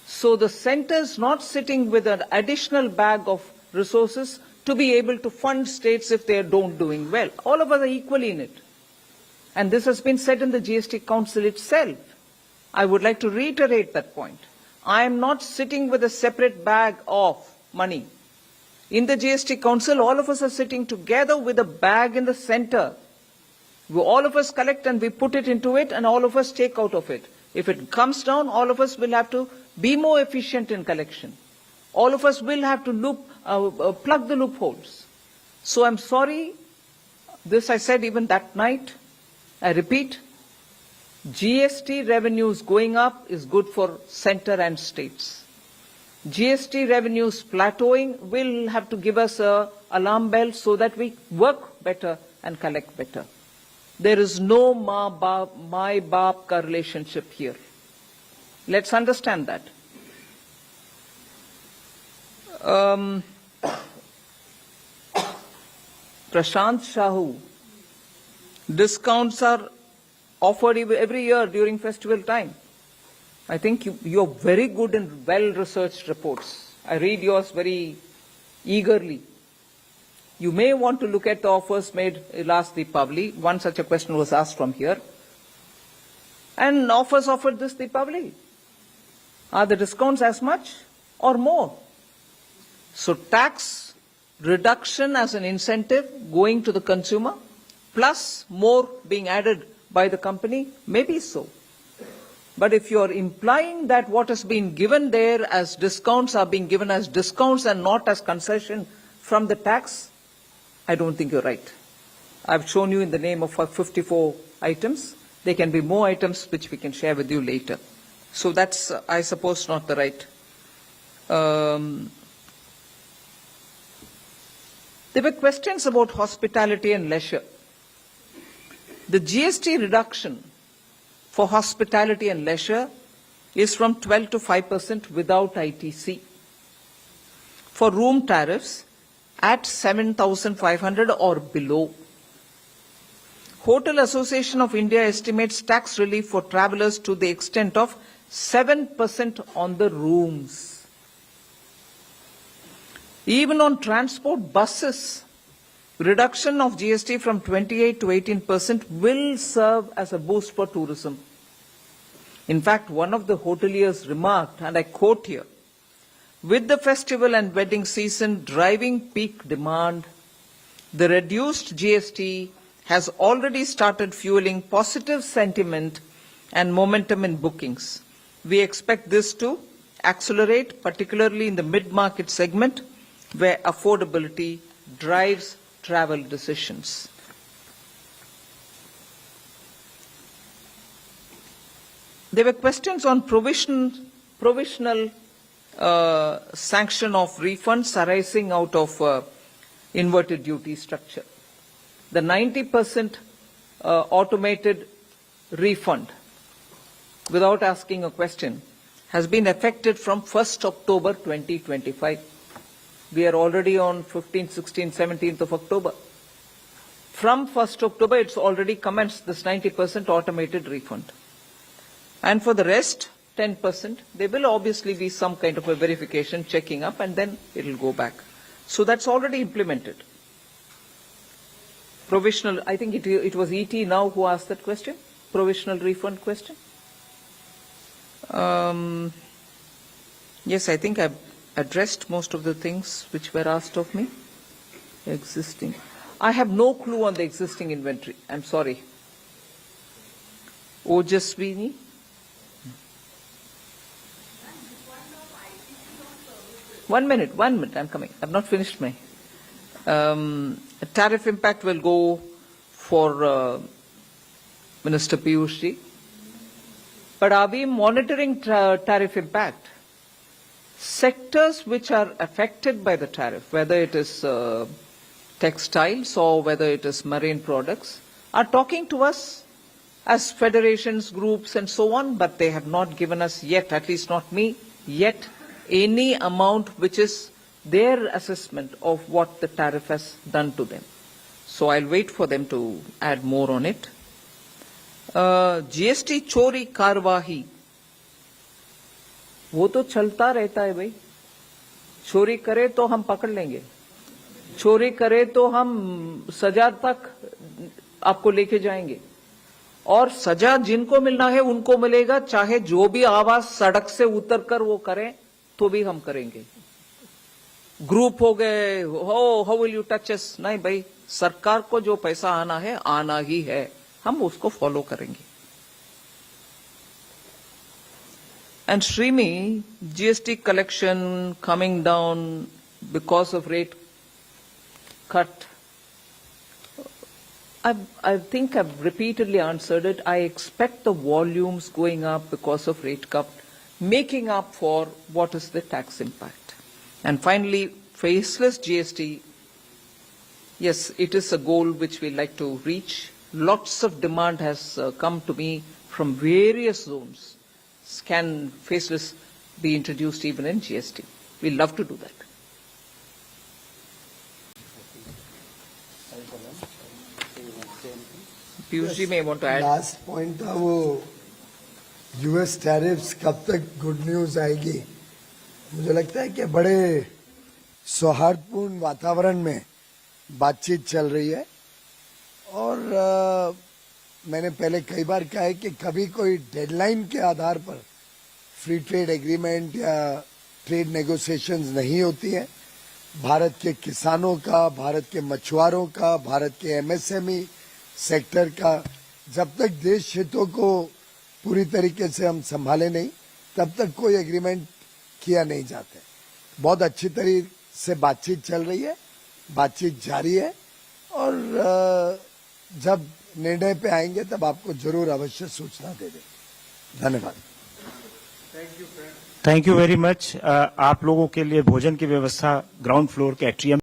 Speaker 1: So the center is not sitting with an additional bag of resources to be able to fund states if they don't doing well. All of us are equally in it. And this has been said in the GST Council itself. I would like to reiterate that point. I am not sitting with a separate bag of money. In the GST Council, all of us are sitting together with a bag in the center. All of us collect and we put it into it and all of us take out of it. If it comes down, all of us will have to be more efficient in collection. All of us will have to plug the loopholes. So I'm sorry, this I said even that night. I repeat, GST revenues going up is good for center and states. GST revenues plateauing will have to give us an alarm bell so that we work better and collect better. There is no my baap ka relationship here. Let's understand that. Prashant Shahu, discounts are offered every year during festival time. I think you're very good in well-researched reports. I read yours very eagerly. You may want to look at the offers made last Deepavali. One such a question was asked from here. And offers offered this Deepavali. Are the discounts as much or more? So tax reduction as an incentive going to the consumer, plus more being added by the company, maybe so. But if you're implying that what has been given there as discounts are being given as discounts and not as concession from the tax, I don't think you're right. I've shown you in the name of 54 items. There can be more items which we can share with you later. So that's, I suppose, not the right. There were questions about hospitality and leisure. The GST reduction for hospitality and leisure is from 12 to 5% without ITC. For room tariffs at 7,500 or below. Hotel Association of India estimates tax relief for travelers to the extent of 7% on the rooms. Even on transport buses, reduction of GST from 28 to 18% will serve as a boost for tourism. In fact, one of the hoteliers remarked, and I quote here, with the festival and wedding season driving peak demand, the reduced GST has already started fueling positive sentiment and momentum in bookings. We expect this to accelerate, particularly in the mid-market segment, where affordability drives travel decisions. There were questions on provisional sanction of refunds arising out of inverted duty structure. The 90% automated refund, without asking a question, has been effected from 1st October 2025. We are already on 15th, 16th, 17th of October. From 1st October, it's already commenced this 90% automated refund. And for the rest, 10%, there will obviously be some kind of a verification, checking up, and then it will go back. So that's already implemented. Provisional, I think it was ET now who asked that question. provisional refund question? Yes, I think I've addressed most of the things which were asked of me. Existing. I have no clue on the existing inventory. I'm sorry. Ojaswini? One minute, I'm coming. I've not finished my. Tariff impact will go for Minister Piyush ji. But are we monitoring tariff impact? Sectors which are affected by the tariff, whether it is textiles or whether it is marine products, are talking to us as federations, groups and so on, but they have not given us yet, at least not me, yet any amount which is their assessment of what the tariff has done to them. So I'll wait for them to add more on it. GST चोरी कार्यवाही वो तो चलता रहता है भाई. चोरी करे तो हम पकड़ लेंगे, चोरी करे तो हम सजा तक आपको लेके जाएंगे, और सजा जिनको मिलना है उनको मिलेगा, चाहे जो भी आवाज सड़क से उतरकर वो करें तो भी हम करेंगे. ग्रुप हो गए, हाउ विल यू टच अस, नहीं भाई, सरकार को जो पैसा आना है आना ही है, हम उसको फॉलो करेंगे. And Shrimi, GST collection coming down because of rate cut. I think I've repeatedly answered it. I expect the volumes going up because of rate cut, making up for what is the tax impact. And finally, faceless GST. Yes, it is a goal which we like to reach. Lots of demand has come to me from various zones. Can faceless be introduced even in GST? We love to do that. Piyush ji may want to add.
Speaker 2: Last point था वो US tariffs कब तक good news आएगी? मुझे लगता है कि बड़े सौहार्दपूर्ण वातावरण में बातचीत चल रही है, और मैंने पहले कई बार कहा है कि कभी कोई डेडलाइन के आधार पर फ्री ट्रेड एग्रीमेंट या ट्रेड नेगोशिएशंस नहीं होती है. भारत के किसानों का, भारत के मछुआरों का, भारत के एमएसएमई सेक्टर का, जब तक देश हितों को पूरी तरीके से हम संभाले नहीं, तब तक कोई एग्रीमेंट किया नहीं जाता है. बहुत अच्छी तरीके से बातचीत चल रही है, बातचीत जारी है, और जब निर्णय पे आएंगे तब आपको जरूर अवश्य सूचना दे देंगे. धन्यवाद.
Speaker 4: Thank you very much. आप लोगों के लिए भोजन की व्यवस्था ग्राउंड फ्लोर के एट्रियम